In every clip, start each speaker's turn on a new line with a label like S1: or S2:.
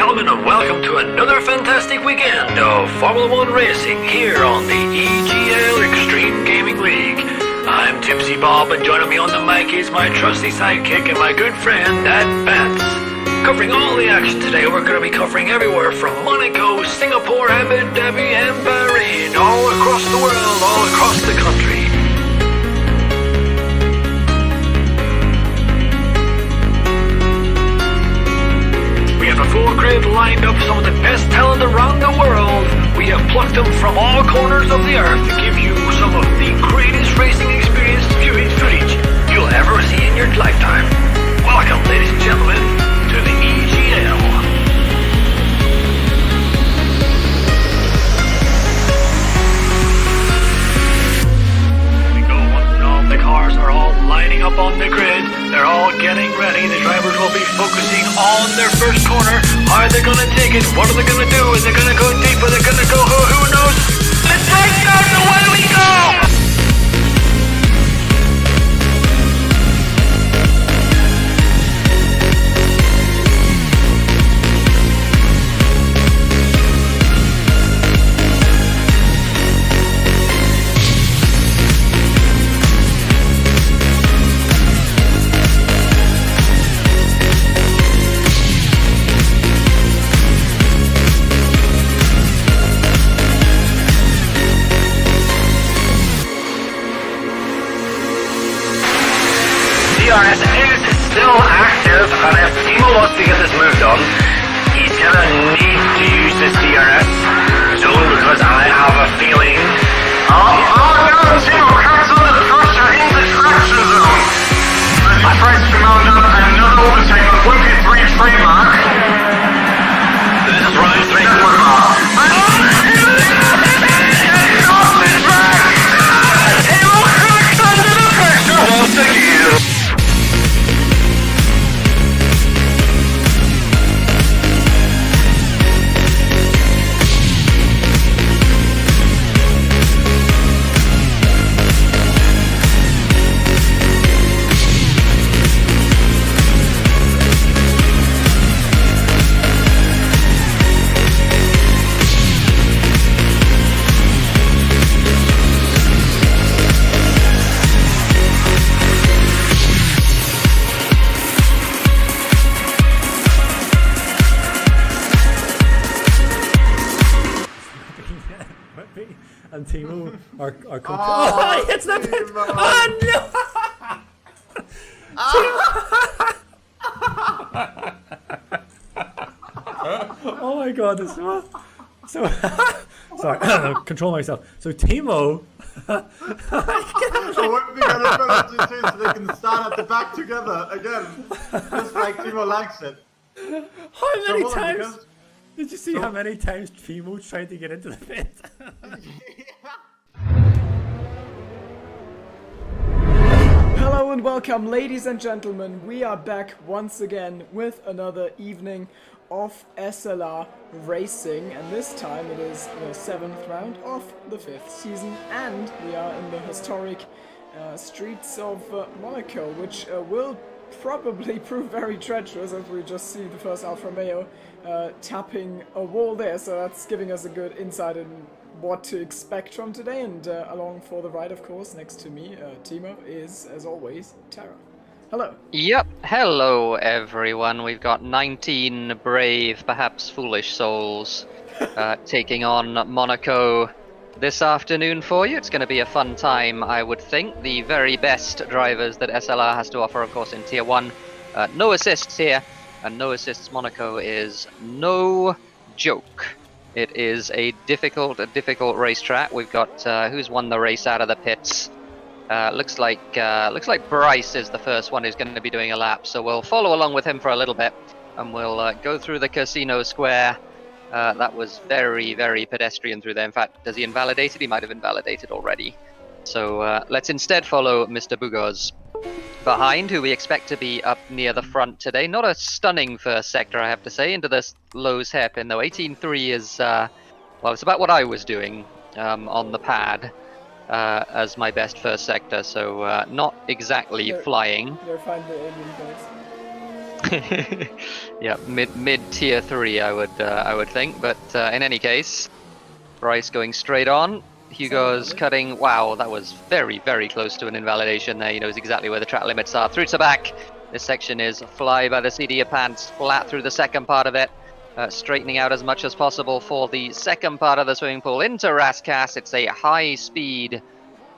S1: gentlemen, and welcome to another fantastic weekend of Formula 1 racing here on the EGL Extreme Gaming League. I'm Tipsy Bob, and joining me on the mic is my trusty sidekick and my good friend, Dad Bats. Covering all the action today, we're going to be covering everywhere from Monaco, Singapore, Abu Dhabi, and Bahrain, all across the world, all across the country. We have a full grid lined up, some of the best talent around the world. We have plucked them from all corners of the earth to give you some of the greatest racing experience viewing footage you'll ever see in your lifetime. Welcome, ladies and gentlemen, to the EGL. The cars are all lining up on the grid. They're all getting ready. The drivers will be focusing on their first corner. Are they going to take it? What are they going to do? Is it going to go deep? Are they going to go? Who knows? Let's take it out and away we go! DRS is still active, and if Timo wants to get this moved on, he's gonna need to use this DRS zone, because I have a feeling... Oh no, Timo, cancel the first, you're in the traction zone! I tried to mount up another overtake on 23 trademark. This is round 3. Timo cracks under the pressure once again!
S2: And Timo are oh, he hits the pit! Oh no! Oh my god, this so sorry, control myself. So Timo
S3: So what we gotta do so they can stand at the back together again, just like Timo likes it.
S2: How many times? Did you see how many times Timo tried to get into the pit?
S4: Hello and welcome, ladies and gentlemen. We are back once again with another evening of SLR racing, and this time it is the 7th round of the 5th season, and we are in the historic streets of Monaco, which will probably prove very treacherous, as we just see the first Alfa Romeo tapping a wall there, so that's giving us a good insight in what to expect from today. And along for the ride, of course, next to me, Timo, is, as always, Tara. Hello.
S5: Yep, hello everyone. We've got 19 brave, perhaps foolish souls taking on Monaco this afternoon for you. It's going to be a fun time, I would think. The very best drivers that SLR has to offer, of course, in Tier 1. No assists here, and no assists Monaco is no joke. It is a difficult racetrack. We've got who's won the race out of the pits. Looks like Bryce is the first one who's going to be doing a lap. So we'll follow along with him for a little bit, and we'll go through the casino square. That was very pedestrian through there. In fact, does he invalidate it? He might have invalidated already. So let's instead follow Mr. Bugos behind, who we expect to be up near the front today. Not a stunning first sector, I have to say, into this Lowe's hairpin, though. 18.3 is, well, it's about what I was doing on the pad as my best first sector, so not exactly flying.
S4: You're fine, the alien guys.
S5: Yeah, mid tier 3, I would think. But in any case, Bryce going straight on. Hugo's cutting. Wow, that was very, very close to an invalidation there. He knows exactly where the track limits are. Through to back. This section is fly by the seat of your pants, flat through the second part of it. Straightening out as much as possible for the second part of the swimming pool into Rascasse. It's a high-speed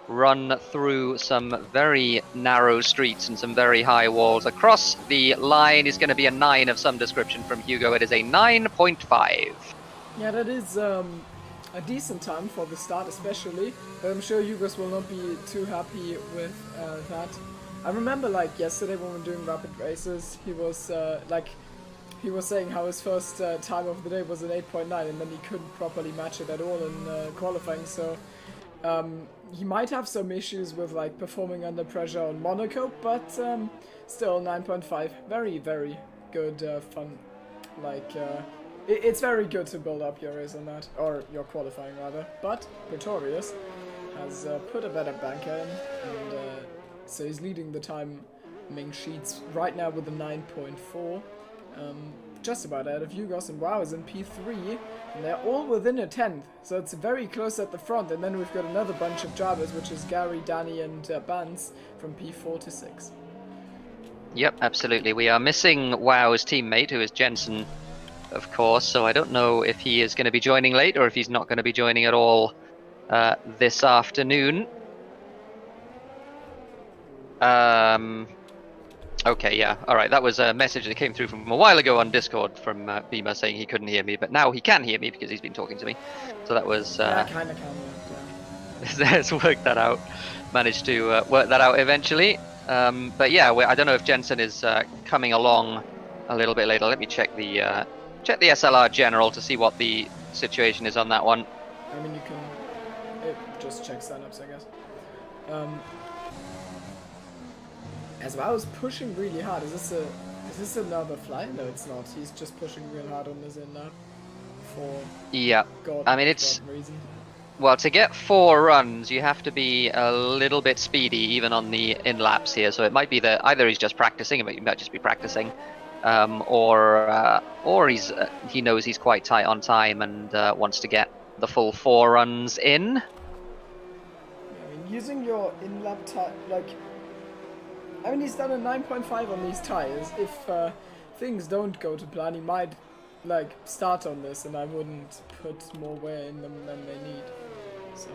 S5: run through some very narrow streets and some very high walls. Across the line is going to be a 9 of some description from Hugo. It is a 9.5.
S4: Yeah, that is a decent time for the start especially, but I'm sure Hugos will not be too happy with that. I remember like yesterday when we were doing rapid races, he was saying how his first time of the day was an 8.9 and then he couldn't properly match it at all in qualifying, so he might have some issues with like performing under pressure on Monaco, but still 9.5, very, very good fun. Like it's very good to build up your race on that, or your qualifying rather. But Pretorius has put a better banker in, and so he's leading the timing sheets right now with a 9.4. Just about out of Hugos, and Wow is in P3, and they're all within a 10th, so it's very close at the front. And then we've got another bunch of jobbers, which is Gary, Danny, and Bans from P4 to 6.
S5: Yep, absolutely. We are missing Wow's teammate, who is Jensen, of course, so I don't know if he is going to be joining late or if he's not going to be joining at all this afternoon. Okay, yeah, alright, that was a message that came through from a while ago on Discord from Beamer saying he couldn't hear me, but now he can hear me because he's been talking to me. So that was...
S4: Yeah, kind of can, yeah.
S5: Let's work that out. Managed to work that out eventually. But yeah, I don't know if Jensen is coming along a little bit later. Let me check the SLR general to see what the situation is on that one.
S4: I mean, you can... It just check signups, I guess. As well as pushing really hard. Is this another fly? No, it's not. He's just pushing real hard on this in now. For
S5: I mean, it's
S4: God reason.
S5: Well, to get 4 runs, you have to be a little bit speedy, even on the in laps here. So it might be that either he's just practicing, he might just be practicing, or he knows he's quite tight on time and wants to get the full 4 runs in.
S4: I mean, using your in lap time, like. I mean, he's done a 9.5 on these tires. If things don't go to plan, he might like start on this, and I wouldn't put more wear in them than they need. So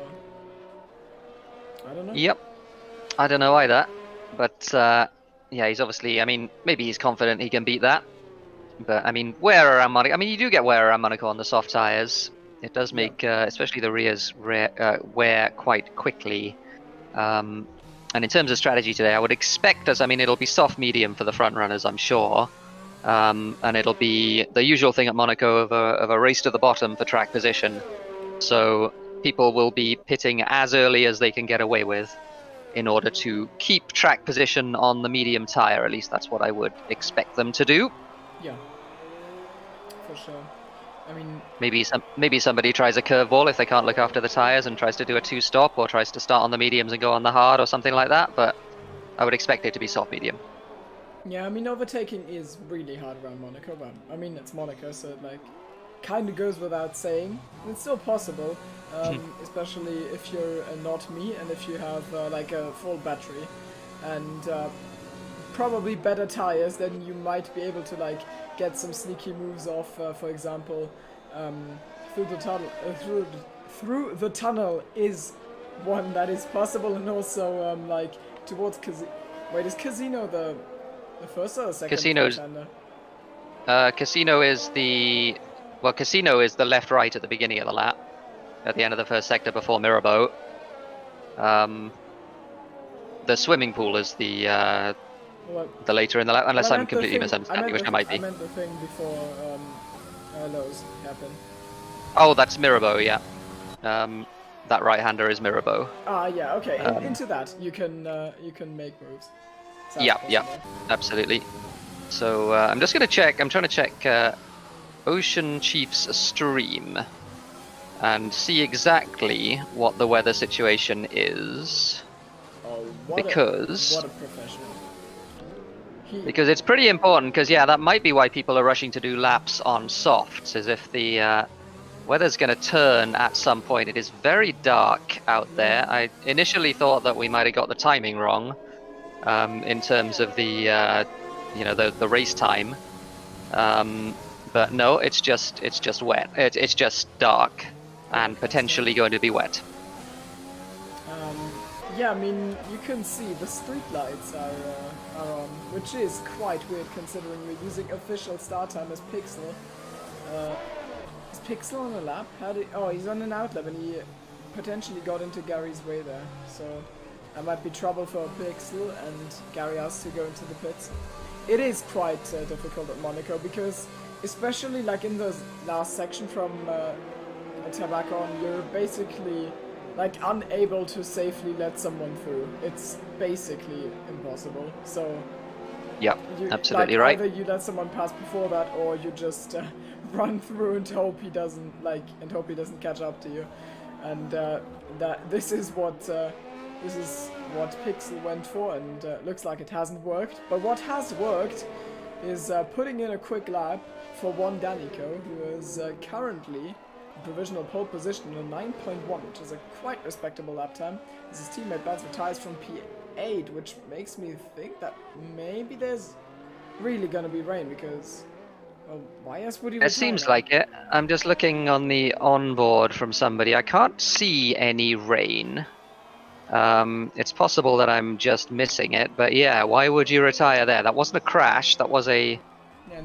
S4: I don't know.
S5: Yep, I don't know either. But yeah, he's obviously. I mean, maybe he's confident he can beat that. But I mean, wear around Monaco. I mean, you do get wear around Monaco on the soft tires. It does make, especially the rears, wear quite quickly. And in terms of strategy today, I would expect us, I mean, it'll be soft medium for the front runners, I'm sure. And it'll be the usual thing at Monaco of a race to the bottom for track position. So people will be pitting as early as they can get away with in order to keep track position on the medium tire. At least that's what I would expect them to do.
S4: Yeah, for sure. I mean,
S5: maybe somebody tries a curveball if they can't look after the tires and tries to do a 2-stop, or tries to start on the mediums and go on the hard or something like that. But I would expect it to be soft medium.
S4: Yeah, I mean, overtaking is really hard around Monaco, but I mean, it's Monaco, so it like kind of goes without saying. It's still possible, especially if you're not me and if you have like a full battery and probably better tires, then you might be able to like get some sneaky moves off. For example, through the tunnel is one that is possible, and also like towards Wait, is Casino the first or the second?
S5: Casino is the Casino is the left-right at the beginning of the lap, at the end of the first sector before Mirabeau. The swimming pool is the later in the lap, unless I'm completely misunderstanding, which I might be.
S4: I meant the thing before Lowe's happened.
S5: Oh, that's Mirabeau, yeah. That right-hander is Mirabeau.
S4: Ah, yeah, okay. Into that, you can make moves.
S5: Yeah, absolutely. So I'm just gonna check. I'm trying to check Ocean Chief's stream and see exactly what the weather situation is.
S4: Oh,
S5: because
S4: what a professional.
S5: Because it's pretty important, because yeah, that might be why people are rushing to do laps on softs, is if the weather's going to turn at some point. It is very dark out there. I initially thought that we might have got the timing wrong in terms of the the race time, but no, it's just wet. It's just dark and potentially going to be wet.
S4: Yeah, I mean, you can see the street lights are on, which is quite weird considering we're using official start time as Pixel. Is Pixel on a lap? Oh, he's on an outlap and he potentially got into Gary's way there. So that might be trouble for Pixel, and Gary has to go into the pits. It is quite difficult at Monaco because, especially like in the last section from Tobacco on, you're basically like unable to safely let someone through. It's basically impossible. So
S5: yeah, absolutely right.
S4: Either you let someone pass before that, or you just run through and hope he doesn't catch up to you. And this is what Pixel went for, and looks like it hasn't worked. But what has worked is putting in a quick lap for one Danico, who is currently provisional pole position in a 9.1, which is a quite respectable lap time. As his teammate Bans retires from P8, which makes me think that maybe there's really gonna be rain, because why else would he retire?
S5: It seems like it. I'm just looking on the onboard from somebody. I can't see any rain. It's possible that I'm just missing it, but yeah, why would you retire there? That wasn't a crash, that was a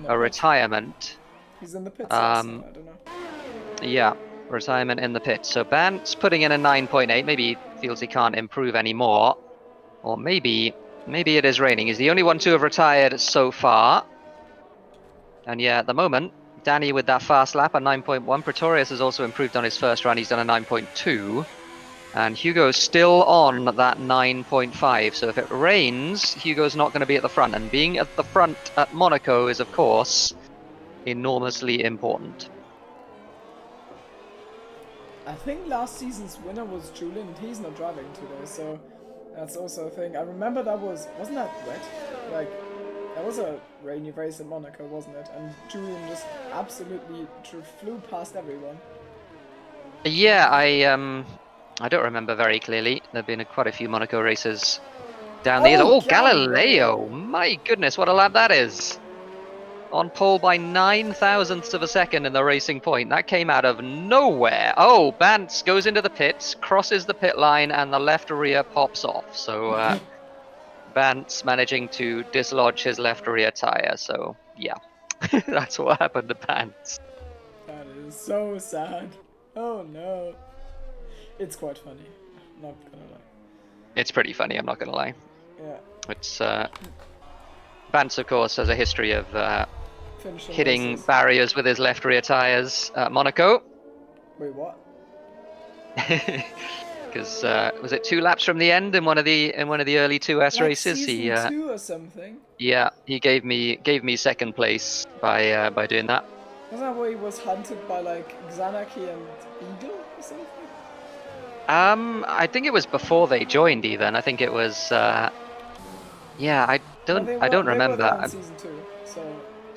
S5: retirement.
S4: He's in the pits, so I don't know.
S5: Yeah, retirement in the pit. So Bant's putting in a 9.8. Maybe he feels he can't improve anymore. Or maybe it is raining. He's the only one to have retired so far. And yeah, at the moment, Danny with that fast lap at 9.1. Pretorius has also improved on his first run. He's done a 9.2. And Hugo's still on that 9.5. So if it rains, Hugo's not going to be at the front. And being at the front at Monaco is, of course, enormously important.
S4: I think last season's winner was Julian, and he's not driving today, so that's also a thing. I remember wasn't that wet? Like, that was a rainy race in Monaco, wasn't it? And Julian just absolutely flew past everyone.
S5: Yeah, I don't remember very clearly. There have been quite a few Monaco races down the years. Oh, Galileo! My goodness, what a lap that is! On pole by 9,000ths of a second in the racing point. That came out of nowhere. Oh, Bantz goes into the pits, crosses the pit line, and the left rear pops off. So Bantz managing to dislodge his left rear tire. So yeah, that's what happened to Bantz.
S4: That is so sad. Oh no. It's quite funny. Not gonna lie.
S5: It's pretty funny, I'm not gonna lie.
S4: Yeah.
S5: It's Bantz, of course, has a history of hitting
S4: races.
S5: barriers with his left rear tires at Monaco.
S4: Wait, what?
S5: Because was it 2 laps from the end in one of the early 2S races?
S4: Season 2 or something.
S5: Yeah, he gave me second place by doing that.
S4: Wasn't that where he was hunted by like Xanaki and Eagle or something?
S5: I think it was before they joined even. I think it was. Yeah, I don't remember.
S4: They were in season 2, so.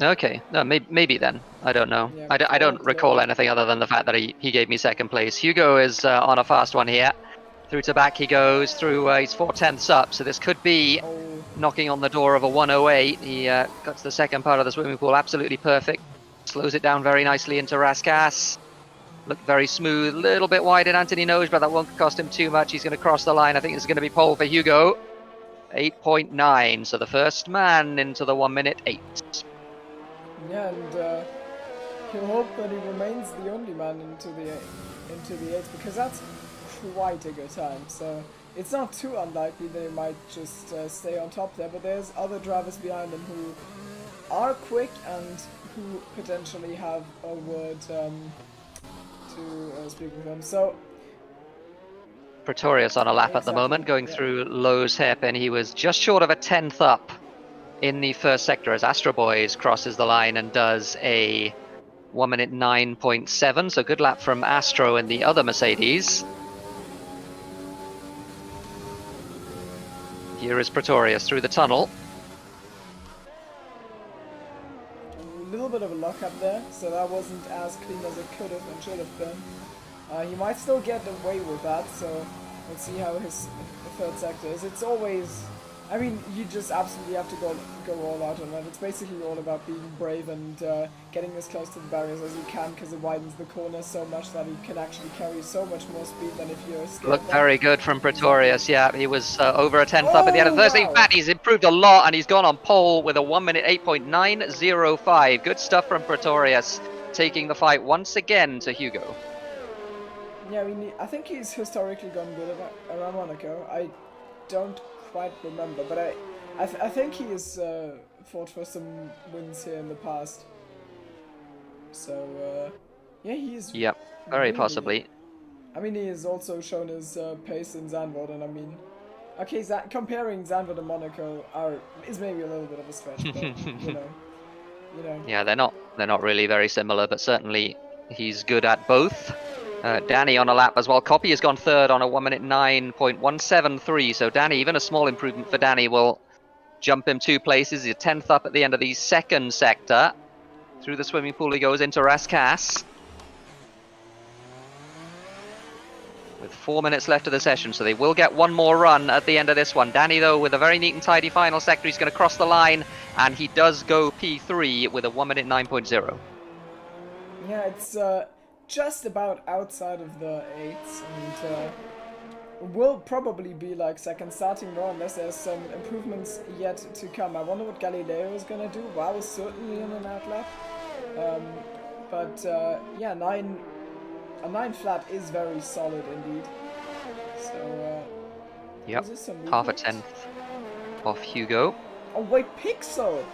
S5: Okay, no, maybe then. I don't know.
S4: Yeah,
S5: I don't recall anything other than the fact that he gave me second place. Hugo is on a fast one here. Through to back he goes, through he's 4/10ths up, so this could be knocking on the door of a 108. He got to the second part of the swimming pool, absolutely perfect. Slows it down very nicely into Raskas. Looked very smooth, a little bit wide in Anthony Noge, but that won't cost him too much. He's going to cross the line. I think this is going to be pole for Hugo. 8.9, so the first man into the 1:08.
S4: Yeah, and he'll hope that he remains the only man into the 8s, because that's quite a good time. So it's not too unlikely they might just stay on top there, but there's other drivers behind them who are quick and who potentially have a word to speak with them. So
S5: Pretorius on a lap at the moment, going through Lowe's hairpin. He was just short of a 10th up in the first sector as Astro Boys crosses the line and does a 1:09.7. So good lap from Astro and the other Mercedes. Here is Pretorius through the tunnel.
S4: little bit of a lockup there, so that wasn't as clean as it could have and should have been. He might still get away with that, so let's see how his third sector is. It's always, I mean, you just absolutely have to go all out on that. It's basically all about being brave and getting as close to the barriers as you can, because it widens the corners so much that he can actually carry so much more speed than if you're scared.
S5: Looked very good from Pretorius, yeah. He was over a 10th up at the end of the Thursday.
S4: Wow.
S5: In fact, he's improved a lot, and he's gone on pole with a 1 minute 8.905. Good stuff from Pretorius, taking the fight once again to Hugo.
S4: Yeah, I mean, I think he's historically gone good around Monaco. I don't quite remember, but I think he has fought for some wins here in the past. So, yeah, he's...
S5: Yep, very
S4: really,
S5: possibly.
S4: I mean, he has also shown his pace in Zandvoort, and I mean... Okay, comparing Zandvoort and Monaco is maybe a little bit of a stretch, but, you know.
S5: Yeah, they're not really very similar, but certainly he's good at both. Danny on a lap as well. Copy has gone third on a 1 minute 9.173. So Danny, even a small improvement for Danny will jump him 2 places. He's 10th up at the end of the second sector. Through the swimming pool he goes into Rascasse. With 4 minutes left of the session, so they will get one more run at the end of this one. Danny, though, with a very neat and tidy final sector, he's going to cross the line, and he does go P3 with a 1 minute 9.0.
S4: Yeah, it's just about outside of the 8s, and will probably be like second starting row unless there's some improvements yet to come. I wonder what Galileo is gonna do. Wow, is certainly in an outlap. Yeah, a 9 flat is very solid indeed. So
S5: yep,
S4: is this some
S5: half a
S4: movement?
S5: 10th off Hugo.
S4: Oh wait, Pixel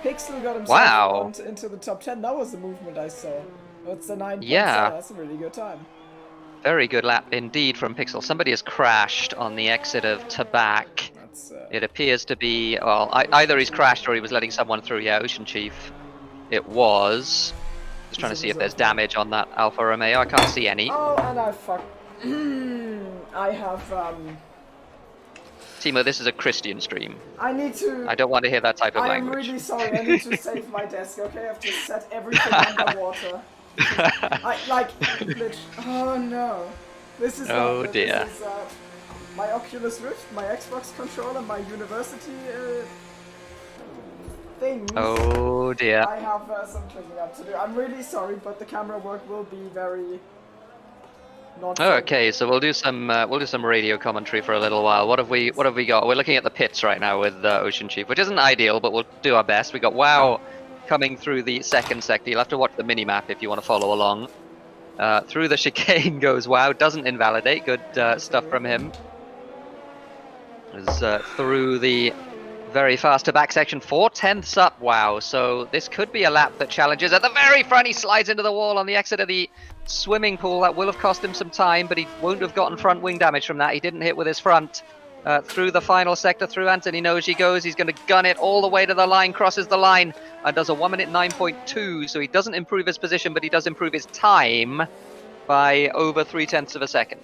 S4: got himself
S5: Wow.
S4: into the top 10. That was the movement I saw. It's a 9.7.
S5: Yeah.
S4: That's a really good time.
S5: Very good lap indeed from Pixel. Somebody has crashed on the exit of Tabac.
S4: That's
S5: It appears to be, well, either he's crashed or he was letting someone through. Yeah, Ocean Chief. It was. Just trying to see if there's damage on that Alfa Romeo. I can't see any.
S4: Oh, and I fuck. I have
S5: Timo, this is a Christian stream.
S4: I need to.
S5: I don't want to hear that type of
S4: I am
S5: language.
S4: really sorry. I need to save my desk. Okay, I have to set everything underwater. Oh no, this is.
S5: Oh,
S4: not good.
S5: dear.
S4: This is, my Oculus Rift, my Xbox controller, my university things.
S5: Oh dear.
S4: I have some cleaning up to do. I'm really sorry, but the camera work will be very. Not
S5: Okay, so we'll do some radio commentary for a little while. What have we got? We're looking at the pits right now with Ocean Chief, which isn't ideal, but we'll do our best. We got WoW coming through the second sector. You'll have to watch the mini map if you want to follow along. Through the chicane goes WoW, doesn't invalidate. Good stuff from him. Through the very fast to back section, 4/10ths up. WoW. So this could be a lap that challenges. At the very front, he slides into the wall on the exit of the swimming pool. That will have cost him some time, but he won't have gotten front wing damage from that. He didn't hit with his front. Through the final sector, through Anthony Noji goes. He's going to gun it all the way to the line, crosses the line, and does a 1 minute 9.2. So he doesn't improve his position, but he does improve his time by over 0.3 of a second.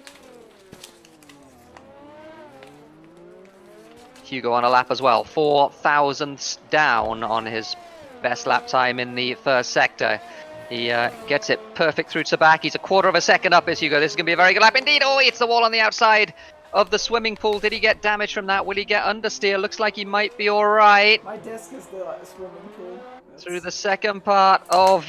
S5: Hugo on a lap as well, 4 thousandths down on his best lap time in the first sector. He gets it perfect through Tabac. He's a quarter of a second up as Hugo. This is going to be a very good lap indeed. Oh, he hits the wall on the outside of the swimming pool. Did he get damage from that? Will he get understeer? Looks like he might be all right.
S4: My desk is the swimming pool.
S5: Through the second part of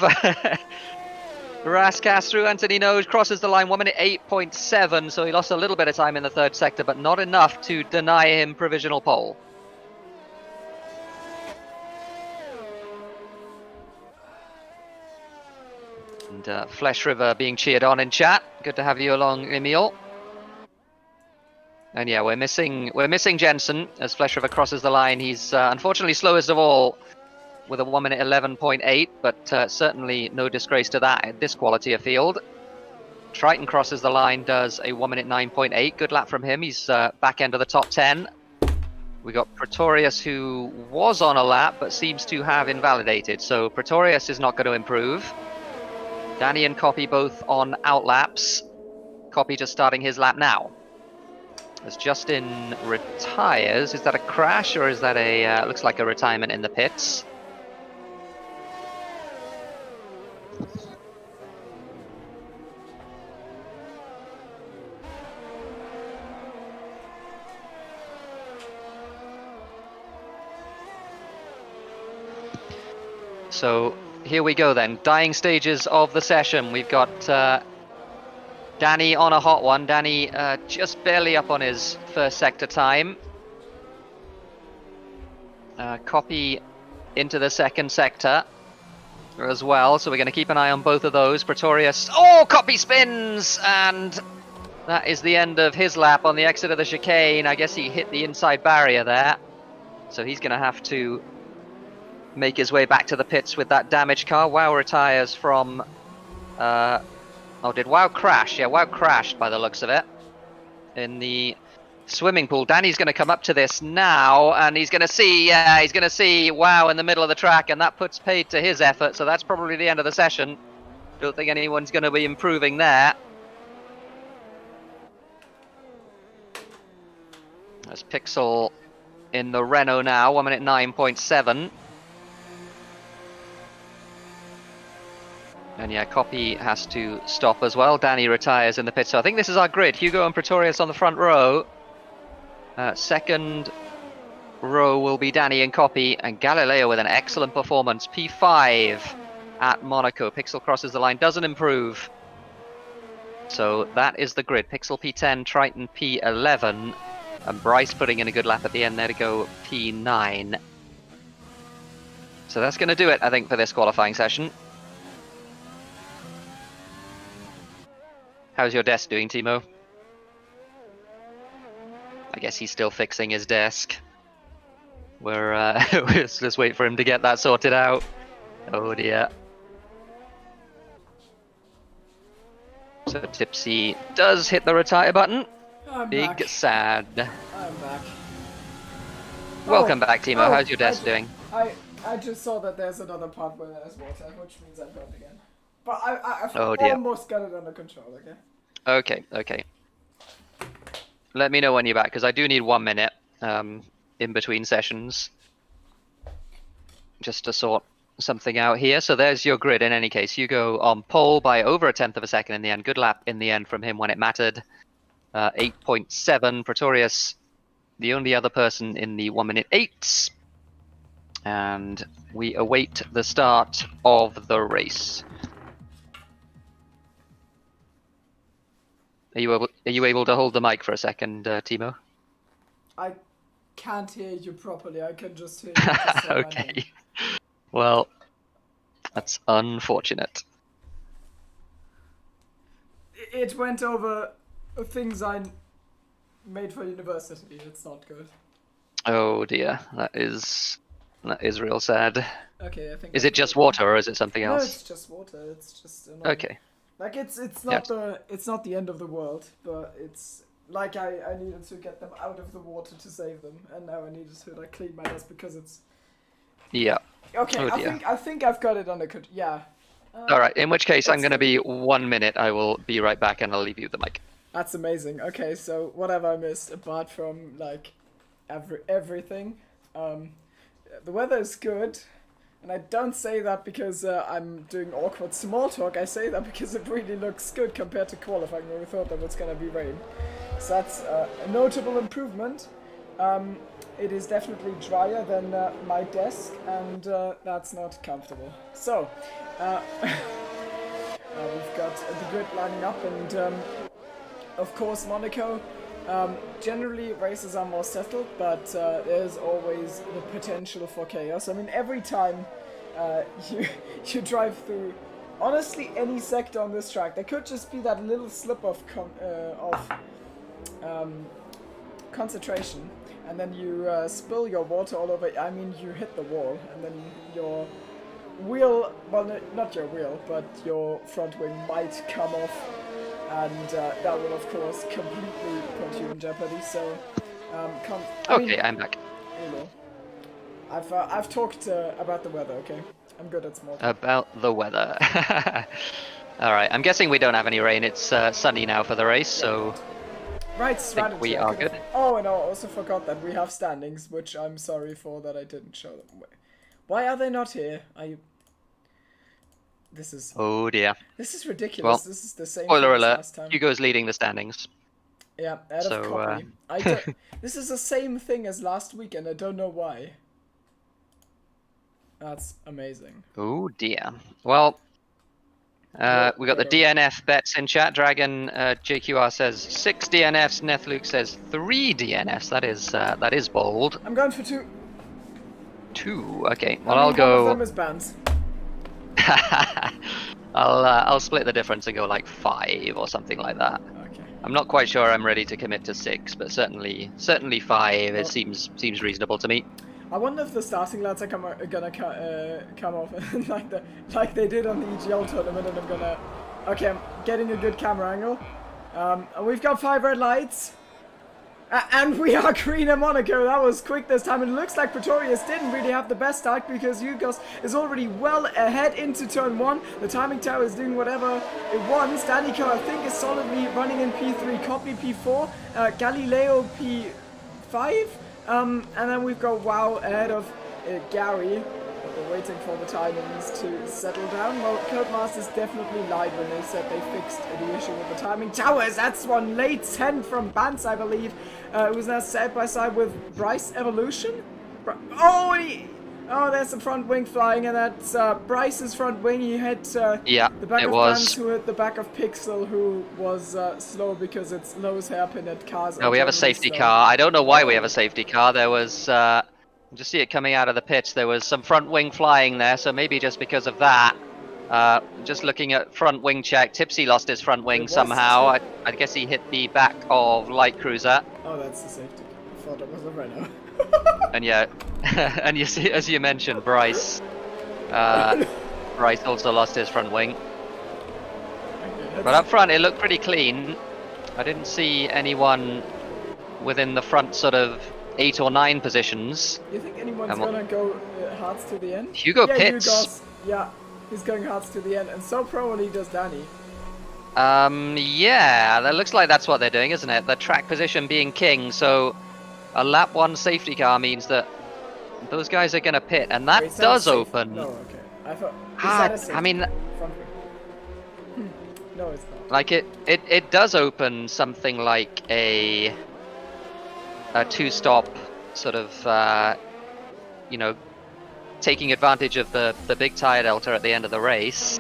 S5: Rascasse through Anthony Nose, crosses the line, 1 minute 8.7. So he lost a little bit of time in the third sector, but not enough to deny him provisional pole. And Flesh River being cheered on in chat. Good to have you along, Emil. And yeah, we're missing Jensen as Flesh River crosses the line. He's unfortunately slowest of all with a 1 minute 11.8, but certainly no disgrace to that at this quality of field. Triton crosses the line, does a 1 minute 9.8. Good lap from him. He's back end of the top 10. We got Pretorius, who was on a lap but seems to have invalidated. So Pretorius is not going to improve. Danny and Copy both on outlaps. Copy just starting his lap now. As Justin retires, is that a crash or is that a looks like a retirement in the pits? So here we go then. Dying stages of the session. We've got Danny on a hot one. Danny just barely up on his first sector time. Copy into the second sector as well, so we're going to keep an eye on both of those. Pretorius, oh, Copy spins, and that is the end of his lap on the exit of the chicane. I guess he hit the inside barrier there, so he's going to have to make his way back to the pits with that damaged car. Wow retires from... oh, did Wow crash? Yeah, Wow crashed by the looks of it in the swimming pool. Danny's going to come up to this now, and he's going to see Wow in the middle of the track, and that puts paid to his effort, so that's probably the end of the session. Don't think anyone's going to be improving there. There's Pixel in the Renault now, 1 minute 9.7. And yeah, Copy has to stop as well. Danny retires in the pit. So I think this is our grid. Hugo and Pretorius on the front row. Second row will be Danny and Copy. And Galileo with an excellent performance. P5 at Monaco. Pixel crosses the line, doesn't improve. So that is the grid. Pixel P10, Triton P11. And Bryce putting in a good lap at the end there to go P9. So that's going to do it, I think, for this qualifying session. How's your desk doing, Timo? I guess he's still fixing his desk. We're just wait for him to get that sorted out. Oh dear. So Tipsy does hit the retire button.
S4: I'm
S5: Big
S4: back.
S5: sad.
S4: I'm back.
S5: Welcome back, Timo.
S4: Oh,
S5: How's your desk doing?
S4: I just saw that there's another part where there's water, which means I'm going again. But I've
S5: Oh, dear.
S4: almost got it under control, okay?
S5: Okay. Let me know when you're back, because I do need 1 minute in between sessions. Just to sort something out here. So there's your grid in any case. You go on pole by over a tenth of a second in the end. Good lap in the end from him when it mattered. 8.7. Pretorius, the only other person in the 1 minute 8. And we await the start of the race. Are you able to hold the mic for a second, Timo?
S4: I can't hear you properly. I can just hear you. Just say my name.
S5: Okay. Well, that's unfortunate.
S4: It went over things I made for university. It's not good.
S5: Oh dear, that is real sad.
S4: Okay, I think.
S5: Is it just water or is it something
S4: No,
S5: else?
S4: it's just water. It's just annoying.
S5: Okay.
S4: Like it's not the end of the world, but it's like I needed to get them out of the water to save them, and now I needed to like clean my desk because it's.
S5: Yeah.
S4: Okay,
S5: Oh dear.
S4: I think I've got it under control. Yeah.
S5: All right. In which case, I'm
S4: that's
S5: going to be 1 minute. I will be right back, and I'll leave you the mic.
S4: That's amazing. Okay, so what have I missed apart from like everything? The weather is good, and I don't say that because I'm doing awkward small talk. I say that because it really looks good compared to qualifying where we thought there was gonna be rain. So that's a notable improvement. It is definitely drier than my desk, and that's not comfortable. So we've got the grid lining up, and of course Monaco. Generally races are more settled, but there's always the potential for chaos. I mean, every time you drive through, honestly, any sector on this track, there could just be that little slip of concentration, and then you spill your water all over. I mean, you hit the wall, and then your wheel, well, not your wheel, but your front wing might come off. And that will, of course, completely put you in jeopardy. So,
S5: I'm back.
S4: You know, I've talked about the weather. Okay, I'm good at small talk.
S5: About the weather. All right. I'm guessing we don't have any rain. It's sunny now for the race, so
S4: Right,
S5: I
S4: strategy.
S5: think we are good.
S4: Oh, and I also forgot that we have standings, which I'm sorry for that I didn't show them. Why are they not here? This is
S5: dear.
S4: this is ridiculous.
S5: Well,
S4: this is the same
S5: Spoiler
S4: thing as
S5: alert.
S4: last time.
S5: Hugo's leading the standings.
S4: Yeah, out of copy. This is the same thing as last week, and I don't know why. That's amazing.
S5: Oh dear. Well, we got the DNF bets in chat. Dragon JQR says 6 DNFs. Nethluke says 3 DNFs. That is bold.
S4: I'm going for 2.
S5: 2. Okay. Well,
S4: I
S5: I'll
S4: mean, one of
S5: go.
S4: them is bans.
S5: I'll split the difference and go like 5 or something like that.
S4: Okay.
S5: I'm not quite sure I'm ready to commit to 6, but certainly 5. It seems reasonable to me.
S4: I wonder if the starting lads are gonna come off like they did on the EGL tournament, and I'm gonna. Okay, I'm getting a good camera angle. And we've got 5 red lights. And we are green in Monaco. That was quick this time. It looks like Pretorius didn't really have the best start because Yugos is already well ahead into turn 1. The timing tower is doing whatever it wants. Danico, I think, is solidly running in P3. Copy P4. Galileo P5. And then we've got WoW ahead of Gary. We're waiting for the timings to settle down. Well, Codemasters definitely lied when they said they fixed the issue with the timing towers. That's one late 10 from Bance, I believe. Who's now side by side with Bryce Evolution. Oh, there's the front wing flying, and that's Bryce's front wing. He hit the back of Bance, who hit the back of Pixel, who was slow because it's Lowe's hairpin at cars.
S5: No, we have a safety car. I don't know why we have a safety car. There was. Just see it coming out of the pits. There was some front wing flying there, so maybe just because of that. Just looking at front wing check, Tipsy lost his front wing somehow. I guess he hit the back of Light Cruiser.
S4: Oh, that's the safety car. I thought it was a Renault.
S5: And yeah, and you see, as you mentioned, Bryce. Bryce also lost his front wing.
S4: Okay,
S5: but up front, it looked pretty clean. I didn't see anyone within the front sort of 8 or 9 positions.
S4: You think anyone's gonna go hards to the end?
S5: Hugo pits.
S4: Hugos, yeah, he's going hards to the end, and so probably does Danny.
S5: Yeah, that looks like that's what they're doing, isn't it? The track position being king, so a lap 1 safety car means that those guys are gonna pit, and that does open.
S4: No, okay. I thought.
S5: I mean,
S4: no, it's not.
S5: like it does open something like a 2-stop sort of, you know, taking advantage of the big tire delta at the end of the race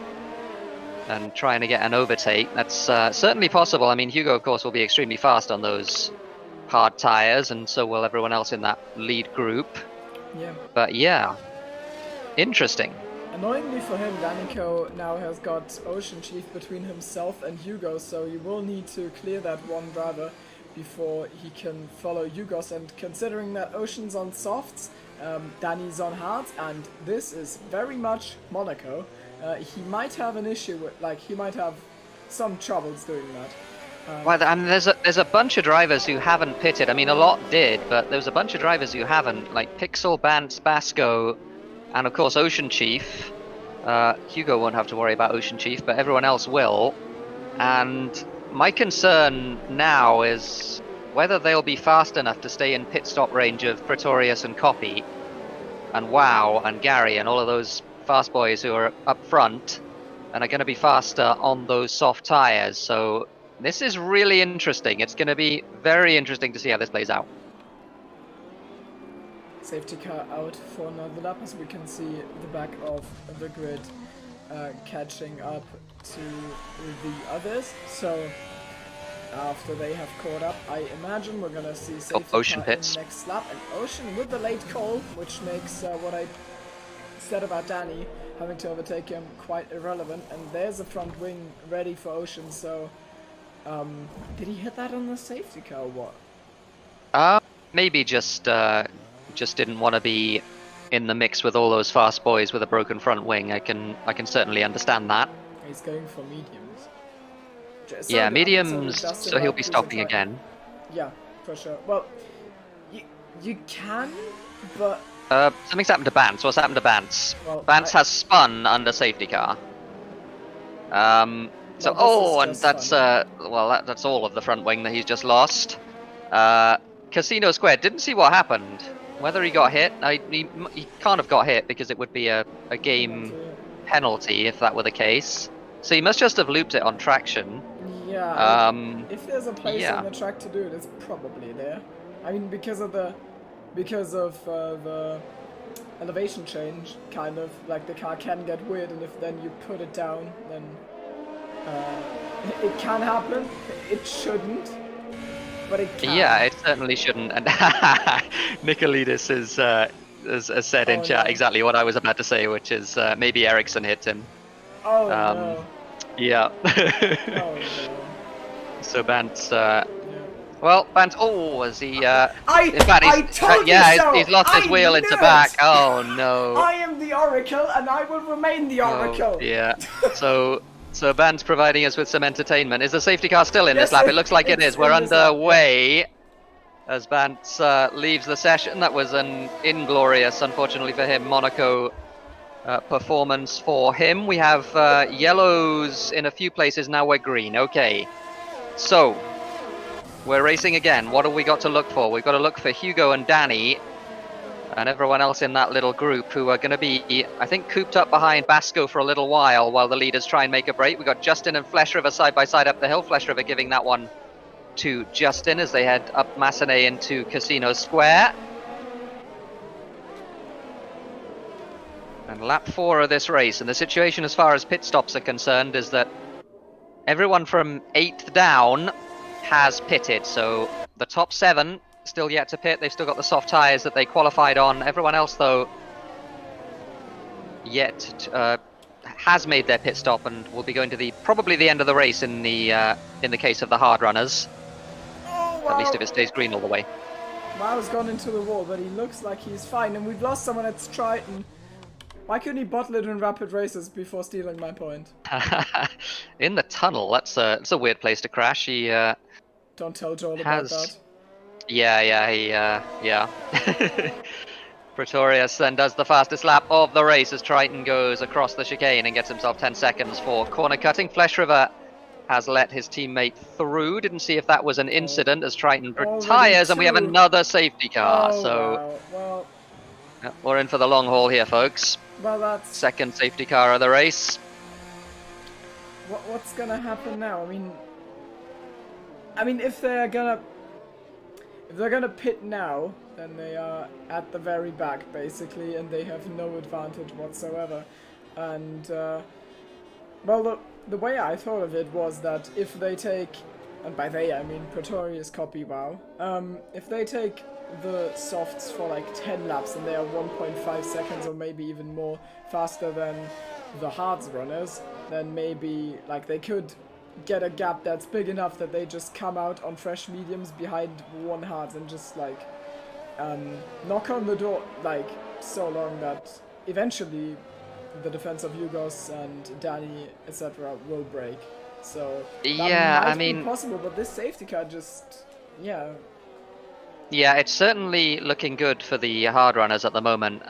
S5: and trying to get an overtake. That's certainly possible. I mean, Hugo, of course, will be extremely fast on those hard tires, and so will everyone else in that lead group.
S4: Yeah.
S5: But yeah, interesting.
S4: Annoyingly for him, Danico now has got Ocean Chief between himself and Hugo, so you will need to clear that one driver before he can follow Yugos, and considering that Ocean's on softs, Danny's on hards, and this is very much Monaco, he might have an issue with, like, he might have some troubles doing that.
S5: Well, and there's a bunch of drivers who haven't pitted. I mean, a lot did, but there's a bunch of drivers who haven't, like Pixel, Bance, Basco, and of course Ocean Chief. Hugo won't have to worry about Ocean Chief, but everyone else will. And my concern now is whether they'll be fast enough to stay in pit stop range of Pretorius and Copy, and WoW and Gary and all of those fast boys who are up front and are going to be faster on those soft tires. So this is really interesting. It's going to be very interesting to see how this plays out.
S4: Safety car out for another lap, as we can see the back of the grid catching up to the others. So after they have caught up, I imagine we're gonna see safety
S5: Ocean
S4: car
S5: pits.
S4: in the next lap. And Ocean with the late call, which makes what I said about Danny having to overtake him quite irrelevant. And there's a front wing ready for Ocean. So did he hit that on the safety car or what?
S5: Maybe just didn't want to be in the mix with all those fast boys with a broken front wing. I can certainly understand that.
S4: He's going for mediums. So
S5: yeah,
S4: good.
S5: mediums,
S4: So
S5: so he'll be stopping again.
S4: Yeah, for sure. Well, you can, but
S5: Something's happened to Bance. What's happened to Bance?
S4: Well,
S5: Bance has spun under safety car. So that's that's all of the front wing that he's just lost. Casino Square, didn't see what happened. Whether he got hit, he can't have got hit because it would be a game penalty if that were the case. So he must just have looped it on traction.
S4: Yeah. If there's a place on the track to do it, it's probably there. I mean, because of the elevation change, kind of, like the car can get weird, and if then you put it down, then it can happen. It shouldn't, but it can.
S5: Yeah, it certainly shouldn't. And Nicolidis has said in
S4: Oh,
S5: chat
S4: no.
S5: exactly what I was about to say, which is maybe Ericsson hit him.
S4: Oh no.
S5: Yeah.
S4: Oh no.
S5: So Bant's.
S4: Yeah.
S5: Well, Bant. Oh, was he? In fact,
S4: I told you so!
S5: he's lost his
S4: I
S5: wheel
S4: knew
S5: into
S4: it!
S5: back. Oh no.
S4: I am the Oracle, and I will remain the Oracle.
S5: Oh, yeah. So Bant's providing us with some entertainment. Is the safety car still in
S4: Yes,
S5: this lap? It looks like it
S4: it's
S5: is. We're
S4: in this lap,
S5: underway. As Bant leaves the session. That was an inglorious, unfortunately for him, Monaco performance for him. We have yellows in a few places, now we're green. Okay, so we're racing again. What have we got to look for? We've got to look for Hugo and Danny and everyone else in that little group who are going to be, I think, cooped up behind Basco for a little while the leaders try and make a break. We've got Justin and Flesh River side by side up the hill. Flesh River giving that one to Justin as they head up Massenet into Casino Square. And lap 4 of this race, and the situation as far as pit stops are concerned is that everyone from 8th down has pitted. So the top 7 still yet to pit. They've still got the soft tyres that they qualified on. Everyone else, though, yet has made their pit stop and will be going to probably the end of the race in the case of the hard runners.
S4: Oh, wow.
S5: At least if it stays green all the way.
S4: Mau's gone into the wall, but he looks like he's fine, and we've lost someone at Triton. Why couldn't he bottle it in rapid races before stealing my point?
S5: In the tunnel, that's a weird place to crash. He
S4: Don't tell Joel about that.
S5: Yeah. Pretorius then does the fastest lap of the race as Triton goes across the chicane and gets himself 10 seconds for corner cutting. Flesh River has let his teammate through. Didn't see if that was an incident as Triton retires, and we have another safety car.
S4: Oh,
S5: so
S4: wow. Well,
S5: yeah, we're in for the long haul here, folks.
S4: well, that's
S5: Second safety car of the race.
S4: what's gonna happen now. I mean, if they're gonna pit now, then they are at the very back basically, and they have no advantage whatsoever. And well, the way I thought of it was that if they take, and by they I mean Pretorius copy WoW, if they take the softs for like 10 laps and they are 1.5 seconds or maybe even more faster than the hards runners, then maybe like they could get a gap that's big enough that they just come out on fresh mediums behind one hards and just like knock on the door like so long that eventually the defense of Yugos and Danny etc. will break. So that
S5: Yeah,
S4: might
S5: I mean,
S4: be possible, but this safety car just
S5: yeah, it's certainly looking good for the hard runners at the moment.